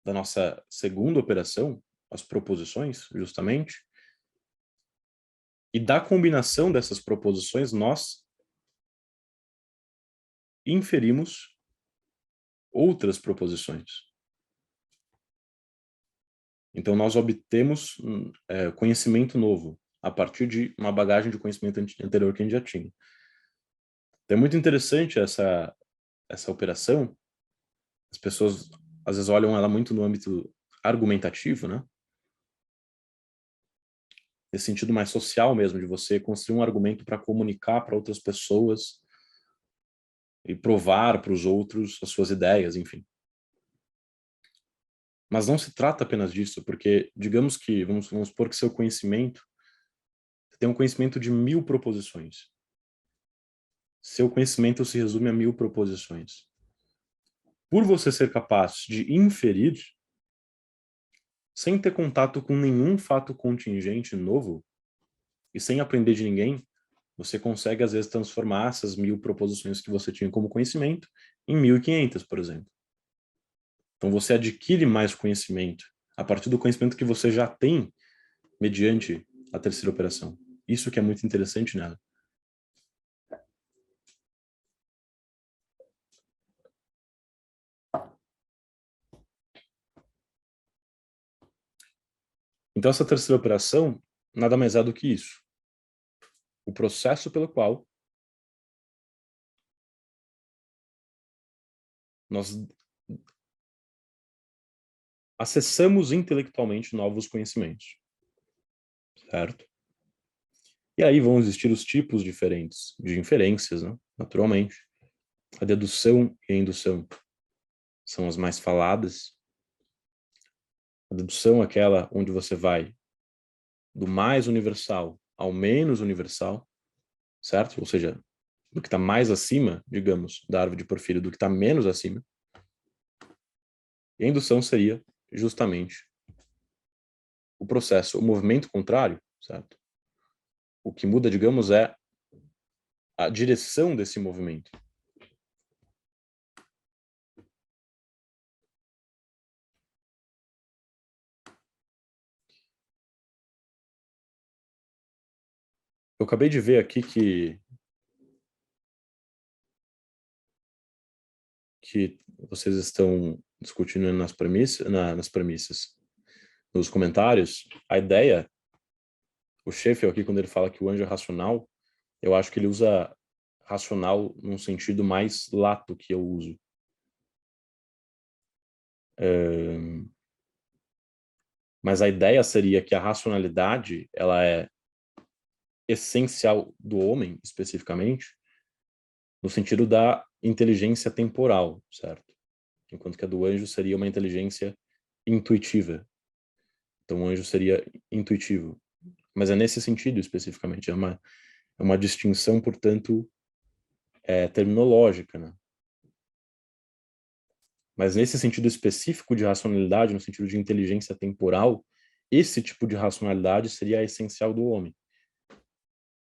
da nossa segunda operação, as proposições, justamente, e da combinação dessas proposições nós inferimos outras proposições. Então nós obtemos conhecimento novo a partir de uma bagagem de conhecimento anterior que a gente já tinha. Então é muito interessante essa operação. As pessoas às vezes olham ela muito no âmbito argumentativo, né? Nesse sentido mais social mesmo, de você construir um argumento para comunicar para outras pessoas e provar para os outros as suas ideias, enfim. Mas não se trata apenas disso, porque digamos que, vamos supor que seu conhecimento, você tem um conhecimento de 1000 proposições. Seu conhecimento se resume a 1000 proposições. Por você ser capaz de inferir, sem ter contato com nenhum fato contingente novo, e sem aprender de ninguém, você consegue, às vezes, transformar essas 1000 proposições que você tinha como conhecimento em 1500, por exemplo. Então, você adquire mais conhecimento a partir do conhecimento que você já tem mediante a terceira operação. Isso que é muito interessante nela. Então, essa terceira operação nada mais é do que isso. O processo pelo qual nós acessamos intelectualmente novos conhecimentos. Certo? E aí vão existir os tipos diferentes de inferências, né? Naturalmente. A dedução e a indução são as mais faladas. A dedução é aquela onde você vai do mais universal ao menos universal, certo? Ou seja, do que está mais acima, digamos, da árvore de Porfírio, do que está menos acima. E a indução seria justamente o processo, o movimento contrário, certo? O que muda, digamos, é a direção desse movimento. Eu acabei de ver aqui que vocês estão discutindo nas premissas, nos comentários, a ideia, o Sheffield aqui, quando ele fala que o anjo é racional, eu acho que ele usa racional num sentido mais lato que eu uso. Mas a ideia seria que a racionalidade, ela é essencial do homem, especificamente, no sentido da inteligência temporal, certo? Enquanto que a do anjo seria uma inteligência intuitiva. Então, o anjo seria intuitivo. Mas é nesse sentido especificamente. É uma distinção, portanto, terminológica, né? Mas nesse sentido específico de racionalidade, no sentido de inteligência temporal, esse tipo de racionalidade seria a essencial do homem.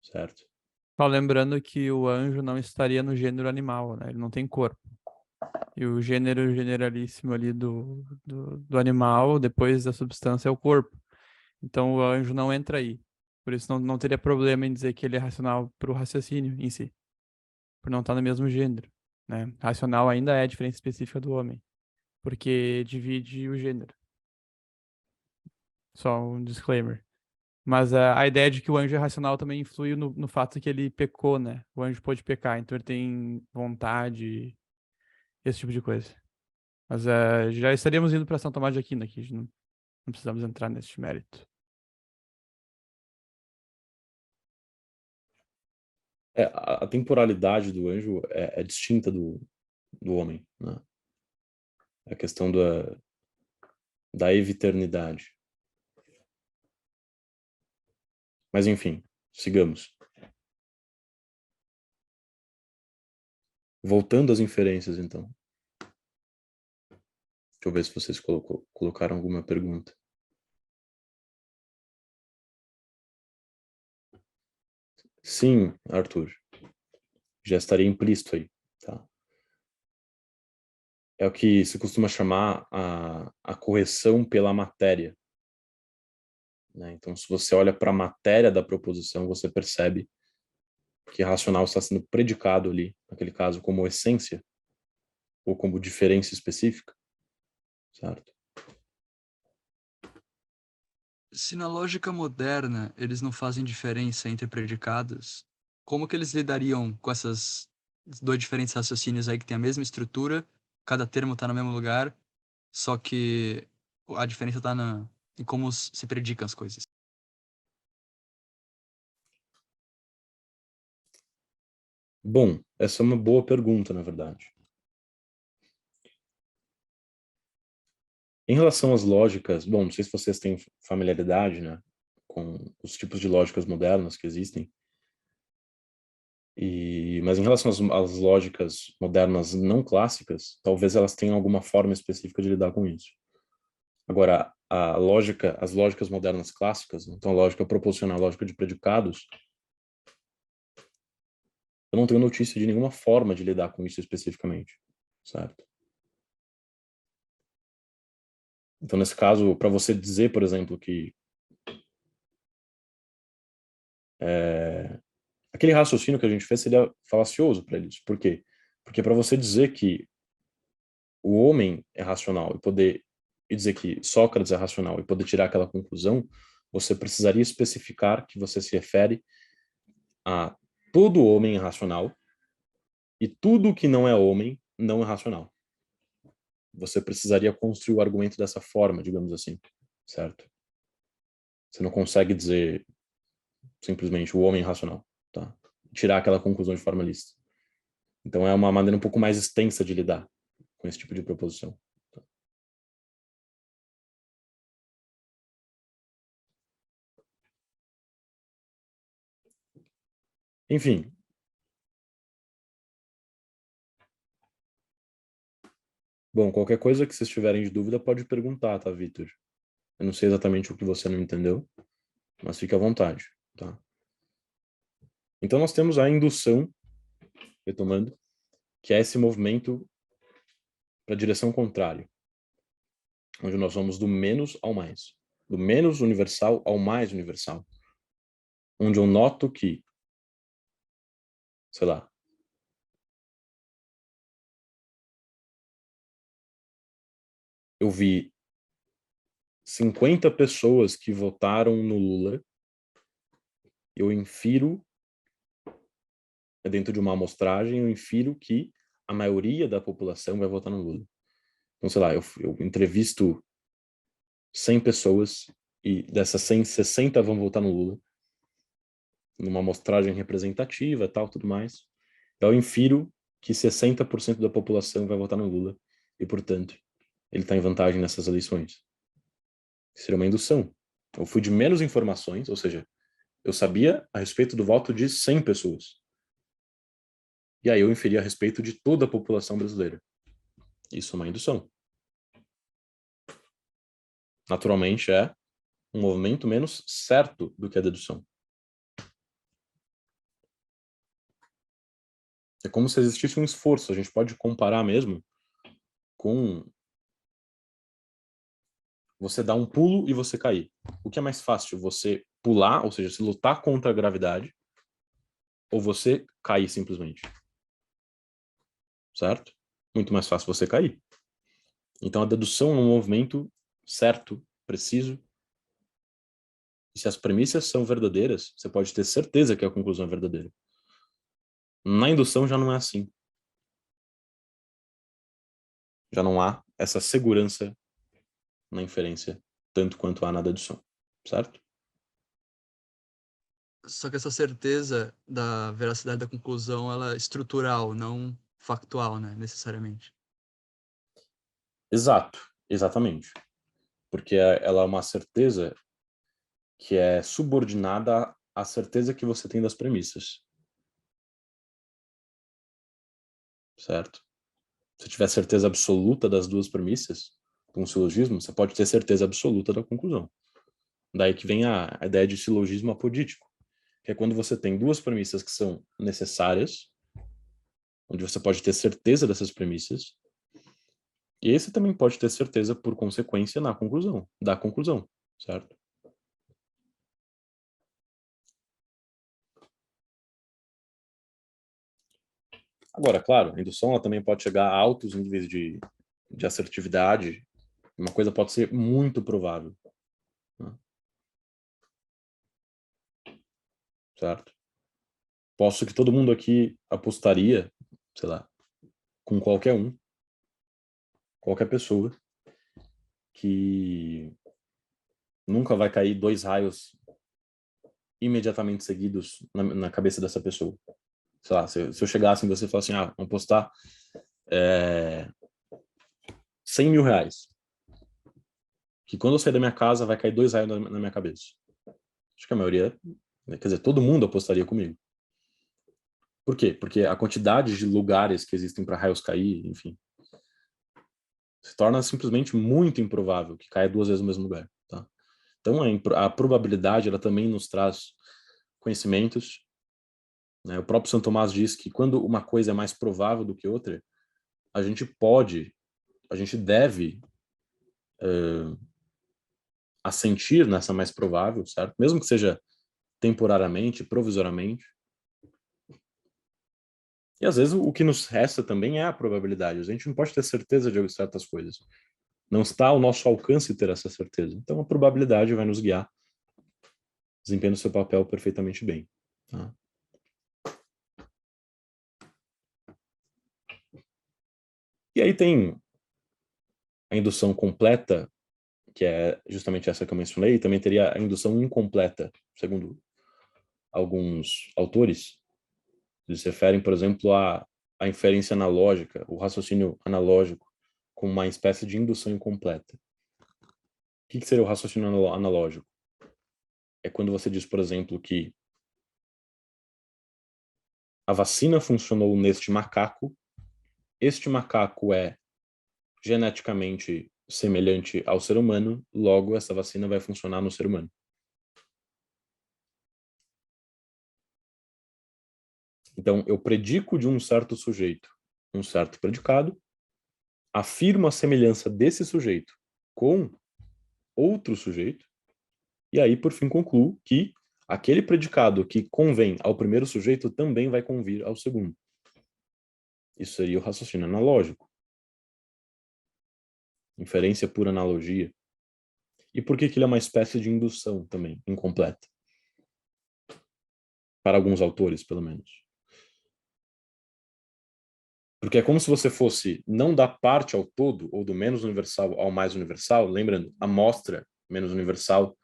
Certo? Só lembrando que o anjo não estaria no gênero animal, né? Ele não tem corpo. E o gênero generalíssimo ali do animal, depois da substância, é o corpo. Então o anjo não entra aí. Por isso não teria problema em dizer que ele é racional para o raciocínio em si. Por não estar no mesmo gênero, né? Racional ainda é a diferença específica do homem. Porque divide o gênero. Só um disclaimer. Mas a ideia de que o anjo é racional também influi no fato que ele pecou, né? O anjo pode pecar, então ele tem vontade, esse tipo de coisa. Mas já estaríamos indo para São Tomás de Aquino aqui, não precisamos entrar nesse mérito. A temporalidade do anjo é distinta do homem, né? A questão da eviternidade. Mas, enfim, sigamos. Voltando às inferências, então. Deixa eu ver se vocês colocaram alguma pergunta. Sim, Arthur. Já estaria implícito aí, tá? É o que se costuma chamar a correção pela matéria. Né? Então, se você olha para a matéria da proposição, você percebe que racional está sendo predicado ali, naquele caso, como essência, ou como diferença específica, certo? Se na lógica moderna eles não fazem diferença entre predicados, como que eles lidariam com essas dois diferentes raciocínios aí que tem a mesma estrutura, cada termo está no mesmo lugar, só que a diferença está em como se predicam as coisas? Bom, essa é uma boa pergunta, na verdade. Em relação às lógicas, bom, não sei se vocês têm familiaridade, né, com os tipos de lógicas modernas que existem, mas em relação às lógicas modernas não clássicas, talvez elas tenham alguma forma específica de lidar com isso. Agora, as lógicas modernas clássicas, então a lógica proposicional, a lógica de predicados, eu não tenho notícia de nenhuma forma de lidar com isso especificamente, certo? Então, nesse caso, para você dizer, por exemplo, que aquele raciocínio que a gente fez seria falacioso para eles. Por quê? Porque para você dizer que o homem é racional e dizer que Sócrates é racional e poder tirar aquela conclusão, você precisaria especificar que você se refere a todo homem é racional e tudo que não é homem não é racional. Você precisaria construir o argumento dessa forma, digamos assim, certo? Você não consegue dizer simplesmente o homem é racional, tá? Tirar aquela conclusão de forma lícita. Então é uma maneira um pouco mais extensa de lidar com esse tipo de proposição. Enfim. Bom, qualquer coisa que vocês tiverem de dúvida pode perguntar, tá, Vitor? Eu não sei exatamente o que você não entendeu, mas fique à vontade, tá? Então nós temos a indução, retomando, que é esse movimento para a direção contrária, onde nós vamos do menos ao mais, do menos universal ao mais universal, onde eu noto que, sei lá, eu vi 50 pessoas que votaram no Lula, eu infiro, dentro de uma amostragem, eu infiro que a maioria da população vai votar no Lula. Então, sei lá, eu entrevisto 100 pessoas e dessas 100, 60 vão votar no Lula, numa amostragem representativa, tal, tudo mais. Então, eu infiro que 60% da população vai votar no Lula e, portanto, ele está em vantagem nessas eleições? Seria uma indução. Eu fui de menos informações, ou seja, eu sabia a respeito do voto de 100 pessoas. E aí eu inferi a respeito de toda a população brasileira. Isso é uma indução. Naturalmente, é um movimento menos certo do que a dedução. É como se existisse um esforço. A gente pode comparar mesmo com você dar um pulo e você cair. O que é mais fácil? Você pular, ou seja, se lutar contra a gravidade, ou você cair simplesmente? Certo? Muito mais fácil você cair. Então a dedução é um movimento certo, preciso. E se as premissas são verdadeiras, você pode ter certeza que a conclusão é verdadeira. Na indução já não é assim. Já não há essa segurança na inferência, tanto quanto há na dedução, certo? Só que essa certeza da veracidade da conclusão, ela é estrutural, não factual, né, necessariamente. Exato, exatamente. Porque ela é uma certeza que é subordinada à certeza que você tem das premissas, certo? Se tiver certeza absoluta das duas premissas, com um silogismo, você pode ter certeza absoluta da conclusão. Daí que vem a ideia de silogismo apodítico, que é quando você tem duas premissas que são necessárias, onde você pode ter certeza dessas premissas, e esse também pode ter certeza por consequência na conclusão, da conclusão, certo? Agora, claro, a indução ela também pode chegar a altos níveis de assertividade. Uma coisa pode ser muito provável, né? Certo? Posso que todo mundo aqui apostaria, sei lá, com qualquer pessoa, que nunca vai cair 2 raios imediatamente seguidos na cabeça dessa pessoa. Sei lá, se eu chegasse em você e falasse assim, vamos apostar 100 mil reais, que quando eu sair da minha casa vai cair 2 raios na minha cabeça. Acho que a maioria, quer dizer, todo mundo apostaria comigo. Por quê? Porque a quantidade de lugares que existem para raios cair, enfim, se torna simplesmente muito improvável que caia 2 vezes no mesmo lugar. Tá? Então, a probabilidade ela também nos traz conhecimentos. Né? O próprio Santo Tomás diz que quando uma coisa é mais provável do que outra, a gente deve assentir nessa mais provável, certo? Mesmo que seja temporariamente, provisoriamente. E às vezes o que nos resta também é a probabilidade. A gente não pode ter certeza de certas coisas. Não está ao nosso alcance ter essa certeza. Então a probabilidade vai nos guiar, desempenhando seu papel perfeitamente bem. Tá? E aí tem a indução completa, que é justamente essa que eu mencionei, e também teria a indução incompleta, segundo alguns autores. Eles se referem, por exemplo, à inferência analógica, o raciocínio analógico, como uma espécie de indução incompleta. O que seria o raciocínio analógico? É quando você diz, por exemplo, que a vacina funcionou neste macaco, este macaco é geneticamente semelhante ao ser humano, logo essa vacina vai funcionar no ser humano. Então, eu predico de um certo sujeito um certo predicado, afirmo a semelhança desse sujeito com outro sujeito, e aí, por fim, concluo que aquele predicado que convém ao primeiro sujeito também vai convir ao segundo. Isso seria o raciocínio analógico. Inferência por analogia. E por que ele é uma espécie de indução também, incompleta? Para alguns autores, pelo menos. Porque é como se você fosse não da parte ao todo, ou do menos universal ao mais universal, lembrando, amostra menos universal,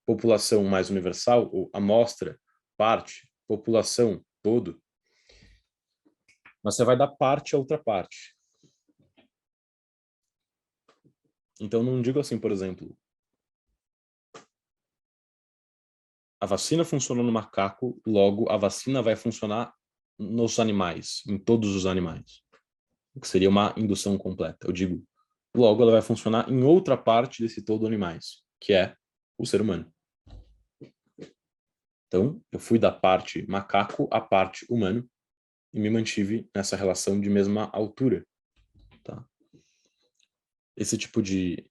população mais universal, ou amostra, parte, população, todo. Mas você vai dar parte a outra parte. Então, não digo assim, por exemplo, a vacina funcionou no macaco, logo a vacina vai funcionar nos animais, em todos os animais. O que seria uma indução completa. Eu digo, logo ela vai funcionar em outra parte desse todo animais, que é o ser humano. Então, eu fui da parte macaco à parte humano e me mantive nessa relação de mesma altura. Tá? Esse tipo de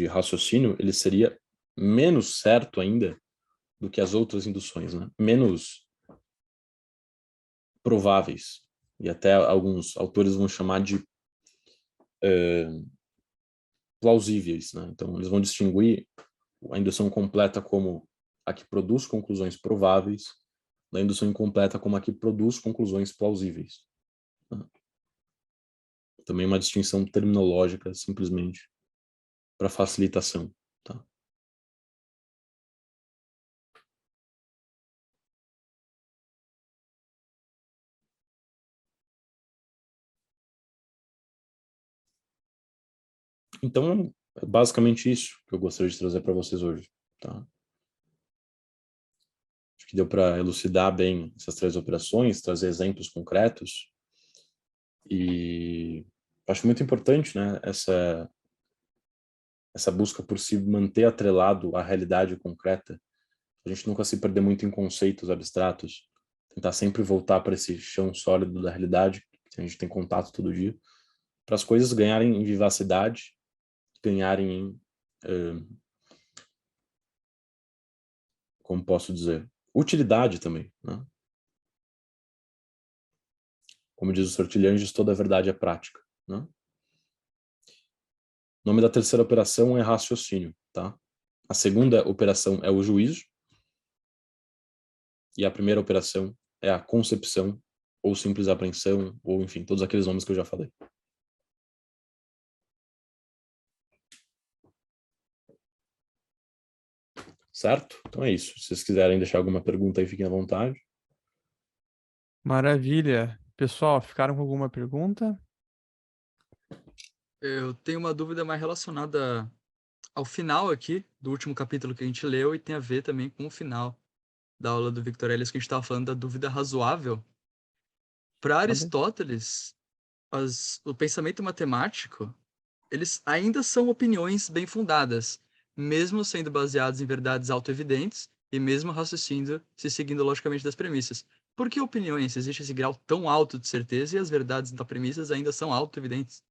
raciocínio, ele seria menos certo ainda do que as outras induções, né? Menos prováveis. E até alguns autores vão chamar de plausíveis, né? Então, eles vão distinguir a indução completa como a que produz conclusões prováveis, da indução incompleta como a que produz conclusões plausíveis. Né? Também uma distinção terminológica, simplesmente, para facilitação. Tá? Então, é basicamente isso que eu gostaria de trazer para vocês hoje. Tá? Acho que deu para elucidar bem essas três operações, trazer exemplos concretos. E acho muito importante, né, essa busca por se manter atrelado à realidade concreta. A gente nunca se perder muito em conceitos abstratos. Tentar sempre voltar para esse chão sólido da realidade, que a gente tem contato todo dia, para as coisas ganharem em vivacidade, ganharem em, como posso dizer, utilidade também, né? Como diz o Sortilhanges, toda a verdade é prática, né? O nome da terceira operação é raciocínio, tá? A segunda operação é o juízo. E a primeira operação é a concepção, ou simples apreensão, ou enfim, todos aqueles nomes que eu já falei. Certo? Então é isso. Se vocês quiserem deixar alguma pergunta aí, fiquem à vontade. Maravilha. Pessoal, ficaram com alguma pergunta? Eu tenho uma dúvida mais relacionada ao final aqui, do último capítulo que a gente leu, e tem a ver também com o final da aula do Victor Elias, que a gente estava falando da dúvida razoável. Para Manda. Aristóteles, o pensamento matemático, eles ainda são opiniões bem fundadas, mesmo sendo baseados em verdades autoevidentes e mesmo raciocínio se seguindo logicamente das premissas. Por que opiniões? Existe esse grau tão alto de certeza e as verdades das premissas ainda são autoevidentes?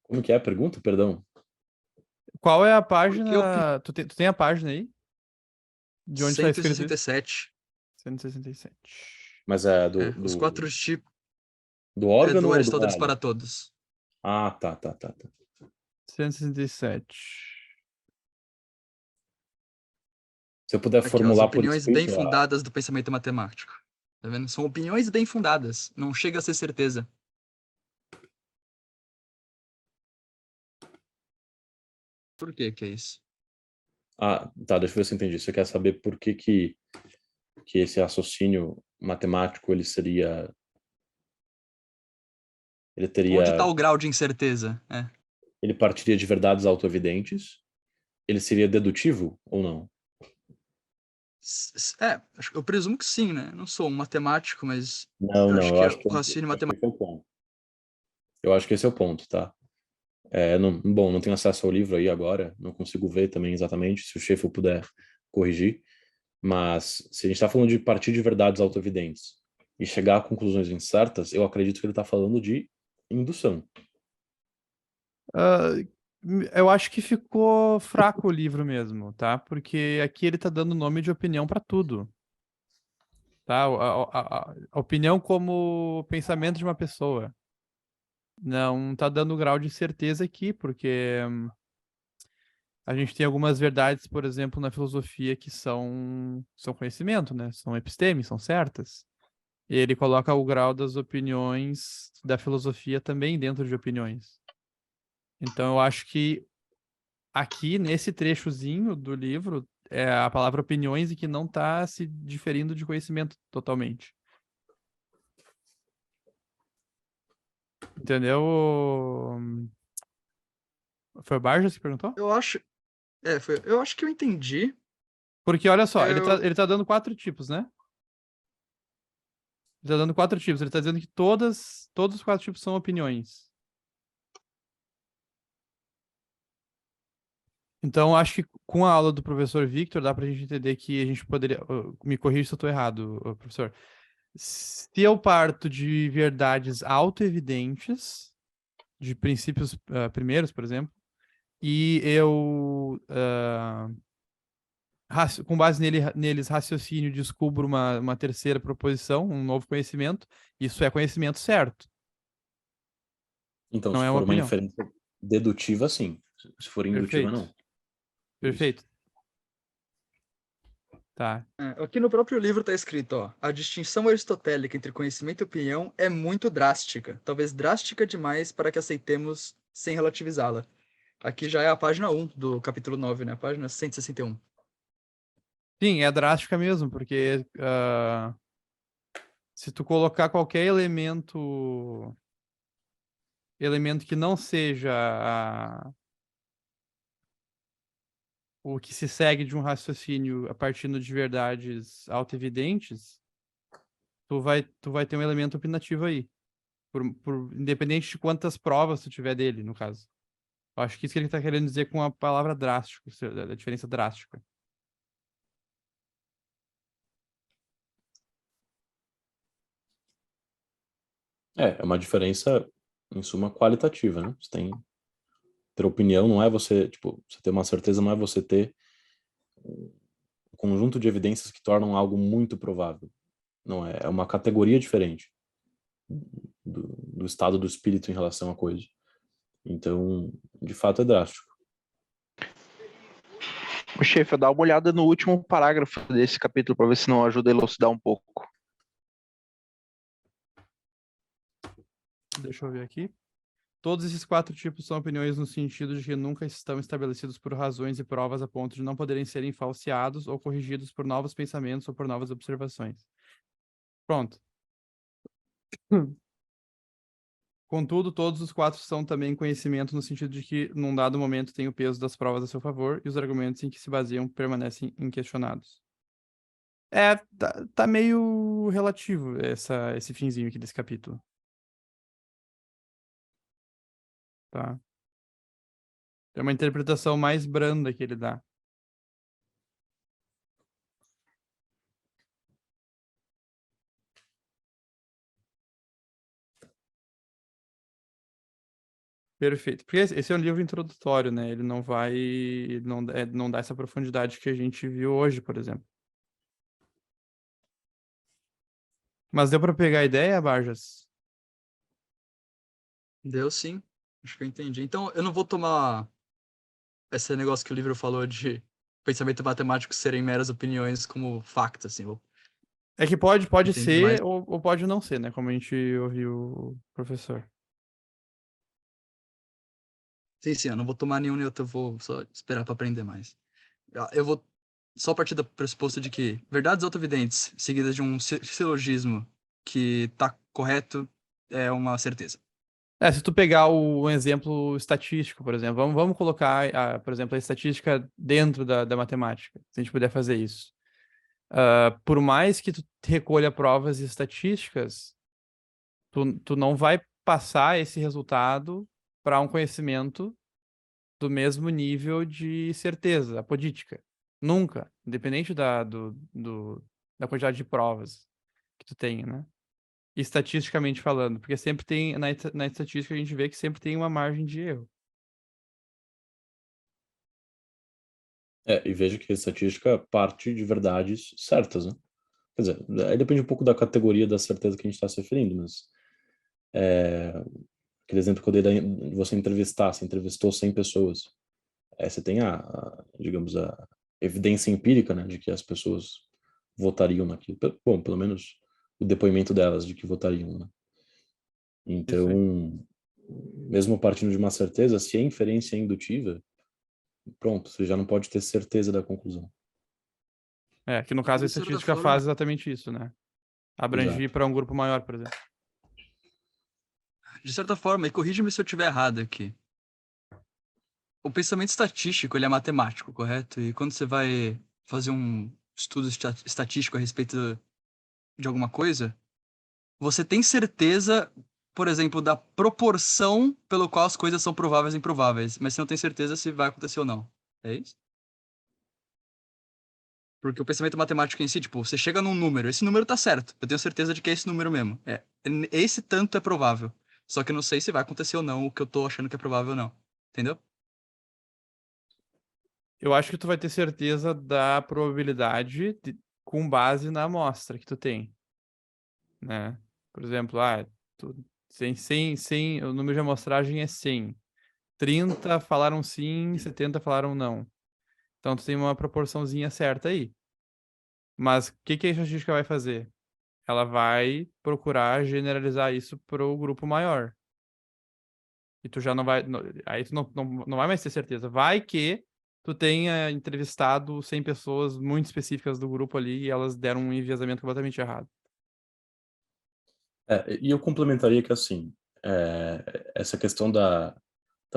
Como que é a pergunta? Perdão. Qual é a Por que opiniões? página? Tu tem a página aí? De onde está escrito isso? 167. 167. Mas é É, os quatro tipos do é órgano do ou do Aristóteles galho? para todos. Ah, tá. 167. Se eu puder Aqui, ó, as formular por opiniões bem escrito, fundadas do pensamento matemático. Tá vendo? São opiniões bem fundadas, não chega a ser certeza. Por que é isso? tá, deixa eu ver se eu entendi. Você quer saber por que esse raciocínio matemático ele Onde está teria, o grau de incerteza? É. ele partiria de verdades autoevidentes? Ele seria dedutivo ou não? Eu presumo que sim, né? Não sou um matemático, mas eu Não, acho eu que acho o raciocínio que matemático. esse é o ponto. Eu acho que esse é o ponto, tá? Bom, não tenho acesso ao livro aí agora, não consigo ver também exatamente, se o Schaeffer puder corrigir, mas se a gente está falando de partir de verdades autoevidentes e chegar a conclusões incertas, eu acredito que ele está falando de indução. Ah, eu acho que ficou fraco o livro mesmo, tá? Porque aqui ele tá dando nome de opinião pra tudo, tá? A opinião como pensamento de uma pessoa. Não tá dando grau de certeza aqui, porque a gente tem algumas verdades, por exemplo, na filosofia que são conhecimento, né? São episteme, são certas. E ele coloca o grau das opiniões da filosofia também dentro de opiniões. Então eu acho que aqui, nesse trechozinho do livro, é a palavra opiniões e que não está se diferindo de conhecimento totalmente. Entendeu? Foi o Barjas que perguntou? Eu acho. Eu acho que eu entendi. Porque, olha só, Eu... ele tá dando 4 tipos, né? Ele tá dando 4 tipos. Ele tá dizendo que todos os 4 tipos são opiniões. Então, acho que com a aula do professor Victor, dá pra gente entender que a gente poderia. Me corrija se eu tô errado, professor. Se eu parto de verdades autoevidentes, de princípios primeiros, por exemplo, e eu, com base neles, raciocínio, descubro uma terceira proposição, um novo conhecimento, isso é conhecimento certo, Então, não se é uma for uma opinião. inferência dedutiva, sim. Se for indutiva, Perfeito. não. Isso. Perfeito. Tá. Aqui no próprio livro está escrito, ó, a distinção aristotélica entre conhecimento e opinião é muito drástica, talvez drástica demais para que aceitemos sem relativizá-la. Aqui já é a página 1 do capítulo 9, né? A página 161. Sim, é drástica mesmo, porque se tu colocar qualquer elemento que não seja o que se segue de um raciocínio a partir de verdades autoevidentes, tu vai ter um elemento opinativo aí. Independente de quantas provas tu tiver dele, no caso. Eu acho que isso que ele tá querendo dizer com a palavra drástico, a diferença drástica. É uma diferença, em suma, qualitativa, né? Você tem ter opinião, não é você, tipo, você ter uma certeza não é você ter um conjunto de evidências que tornam algo muito provável. Não é, é uma categoria diferente do estado do espírito em relação à coisa. Então, de fato, é drástico. O chefe, dá uma olhada no último parágrafo desse capítulo para ver se não ajuda a elucidar um pouco. Deixa eu ver aqui. Todos esses 4 tipos são opiniões no sentido de que nunca estão estabelecidos por razões e provas a ponto de não poderem serem falseados ou corrigidos por novos pensamentos ou por novas observações. Pronto. Contudo, todos os 4 são também conhecimento no sentido de que, num dado momento, tem o peso das provas a seu favor e os argumentos em que se baseiam permanecem inquestionados. Tá meio relativo esse finzinho aqui desse capítulo. Tá? É uma interpretação mais branda que ele dá. Perfeito. Porque esse é um livro introdutório, né? Ele não vai. Não dá essa profundidade que a gente viu hoje, por exemplo. Mas deu pra pegar a ideia, Barjas? Deu sim. Acho que eu entendi. Então, eu não vou tomar esse negócio que o livro falou de pensamento matemático serem meras opiniões como facto, assim. Eu É que pode entendi mais. ser ou pode não ser, né? Como a gente ouviu o professor. Sim, sim, eu não vou tomar nenhum nem outro, eu vou só esperar para aprender mais. Eu vou só partir do pressuposto de que verdades autoevidentes seguidas de um silogismo que tá correto é uma certeza. Se tu pegar um exemplo estatístico, por exemplo, vamos colocar, por exemplo, a estatística dentro da matemática, se a gente puder fazer isso. Por mais que tu recolha provas estatísticas, tu não vai passar esse resultado para um conhecimento do mesmo nível de certeza apodítica. Nunca, independente da quantidade de provas que tu tenha, né? Estatisticamente falando, porque sempre tem, na estatística a gente vê que sempre tem uma margem de erro. E veja que a estatística parte de verdades certas, né? Quer dizer, aí depende um pouco da categoria da certeza que a gente está se referindo, mas aquele exemplo que eu dei de você entrevistar, você entrevistou 100 pessoas. Você tem digamos, a evidência empírica, né, de que as pessoas votariam naquilo. Bom, pelo menos o depoimento delas de que votariam, né? Isso aí. Então, mesmo partindo de uma certeza, se a inferência é indutiva, pronto, você já não pode ter certeza da conclusão. Que no caso a De certa estatística faz forma, exatamente isso, né? Abrangir Exato. para um grupo maior, por exemplo. e corrija-me se eu estiver errado aqui. o pensamento estatístico, ele é matemático, correto? E quando você vai fazer um estudo estatístico a respeito de alguma coisa, você tem certeza, por exemplo, da proporção pelo qual as coisas são prováveis e improváveis, mas você não tem certeza se vai acontecer ou não. É isso? Porque o pensamento matemático em si, tipo, você chega num número, esse número tá certo, eu tenho certeza de que é esse número mesmo. Esse tanto é provável. Só que eu não sei se vai acontecer ou não o que eu tô achando que é provável ou não. Entendeu? Eu acho que tu vai ter certeza da probabilidade com base na amostra que tu tem, né? Por exemplo, o número de amostragem é 100. 30 falaram sim, 70 falaram não. Então tu tem uma proporçãozinha certa aí. Mas o que a estatística vai fazer? Ela vai procurar generalizar isso para o grupo maior. E tu já não vai. Aí tu não vai mais ter certeza. Vai que tu tenha entrevistado 100 pessoas muito específicas do grupo ali e elas deram um enviesamento completamente errado. E eu complementaria que, assim, essa questão da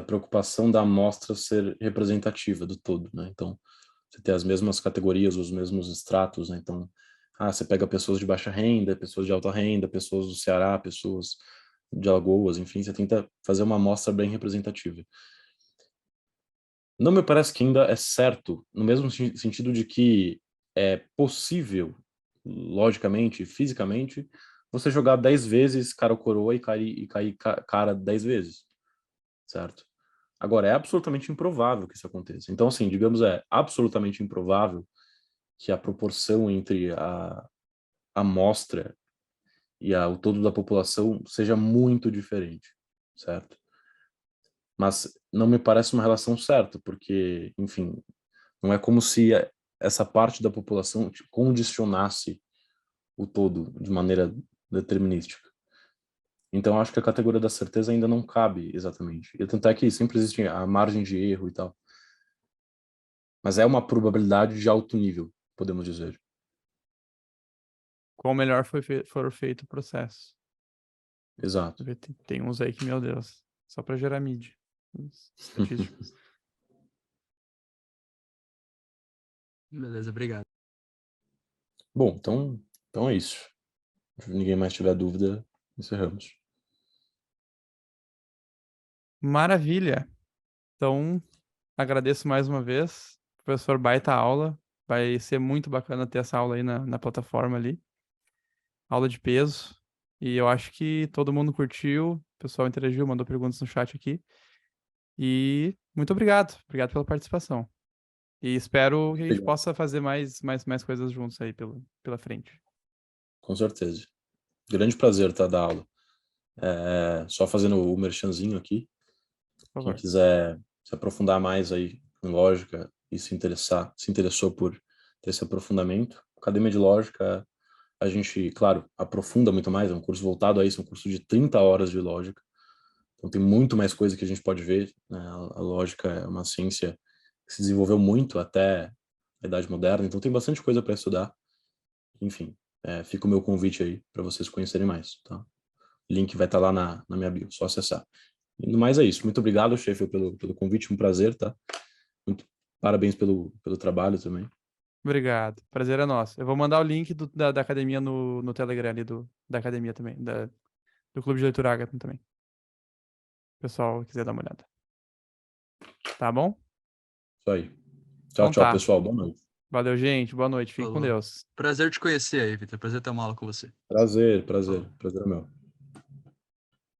preocupação da amostra ser representativa do todo, né? Então, você ter as mesmas categorias, os mesmos estratos, né? Então, você pega pessoas de baixa renda, pessoas de alta renda, pessoas do Ceará, pessoas de Alagoas, enfim, você tenta fazer uma amostra bem representativa. Não me parece que ainda é certo, no mesmo sentido de que é possível, logicamente, fisicamente, você jogar 10 vezes cara ou coroa e cair cara 10 vezes, certo? Agora, é absolutamente improvável que isso aconteça. Então, assim, digamos, é absolutamente improvável que a proporção entre a amostra e o todo da população seja muito diferente, certo? Mas não me parece uma relação certa, porque, enfim, não é como se essa parte da população condicionasse o todo de maneira determinística. Então, acho que a categoria da certeza ainda não cabe exatamente. E tanto é que sempre existe a margem de erro e tal. Mas é uma probabilidade de alto nível, podemos dizer. Qual melhor for feito o processo. Exato. Tem uns aí que, meu Deus, só para gerar mídia. Estatística. Beleza, obrigado. Bom, então é isso. Se ninguém mais tiver dúvida, encerramos. Maravilha. Então, agradeço mais uma vez. Professor, baita aula. Vai ser muito bacana ter essa aula aí na plataforma ali. Aula de peso. E eu acho que todo mundo curtiu. O pessoal interagiu, mandou perguntas no chat aqui. E muito obrigado. Obrigado pela participação. E espero que a gente Obrigado. possa fazer mais coisas juntos aí pela frente. Com certeza. Grande prazer, tá, da aula. Só fazendo o merchanzinho aqui. Por Quem favor. quiser se aprofundar mais aí em lógica e se interessou por ter esse aprofundamento, Academia de Lógica, a gente, claro, aprofunda muito mais, é um curso voltado a isso, é um curso de 30 horas de lógica. Então tem muito mais coisa que a gente pode ver, né? A lógica é uma ciência que se desenvolveu muito até a Idade Moderna, então tem bastante coisa para estudar. Enfim, fica o meu convite aí para vocês conhecerem mais, tá? O link vai estar lá na minha bio, só acessar. E no mais é isso. Muito obrigado, Sheffield, pelo convite, um prazer, tá? Muito parabéns pelo trabalho também. Obrigado. Prazer é nosso. Eu vou mandar o link da academia no Telegram ali da academia também, do Clube de Leitura Agatha também. O pessoal quiser dar uma olhada. Tá bom? Isso aí. Tchau, Então tchau, tá. pessoal. Boa noite. Valeu, gente. Boa noite. Fique com Falou. Deus. Prazer te conhecer aí, Vitor. Prazer ter uma aula com você. Prazer é meu.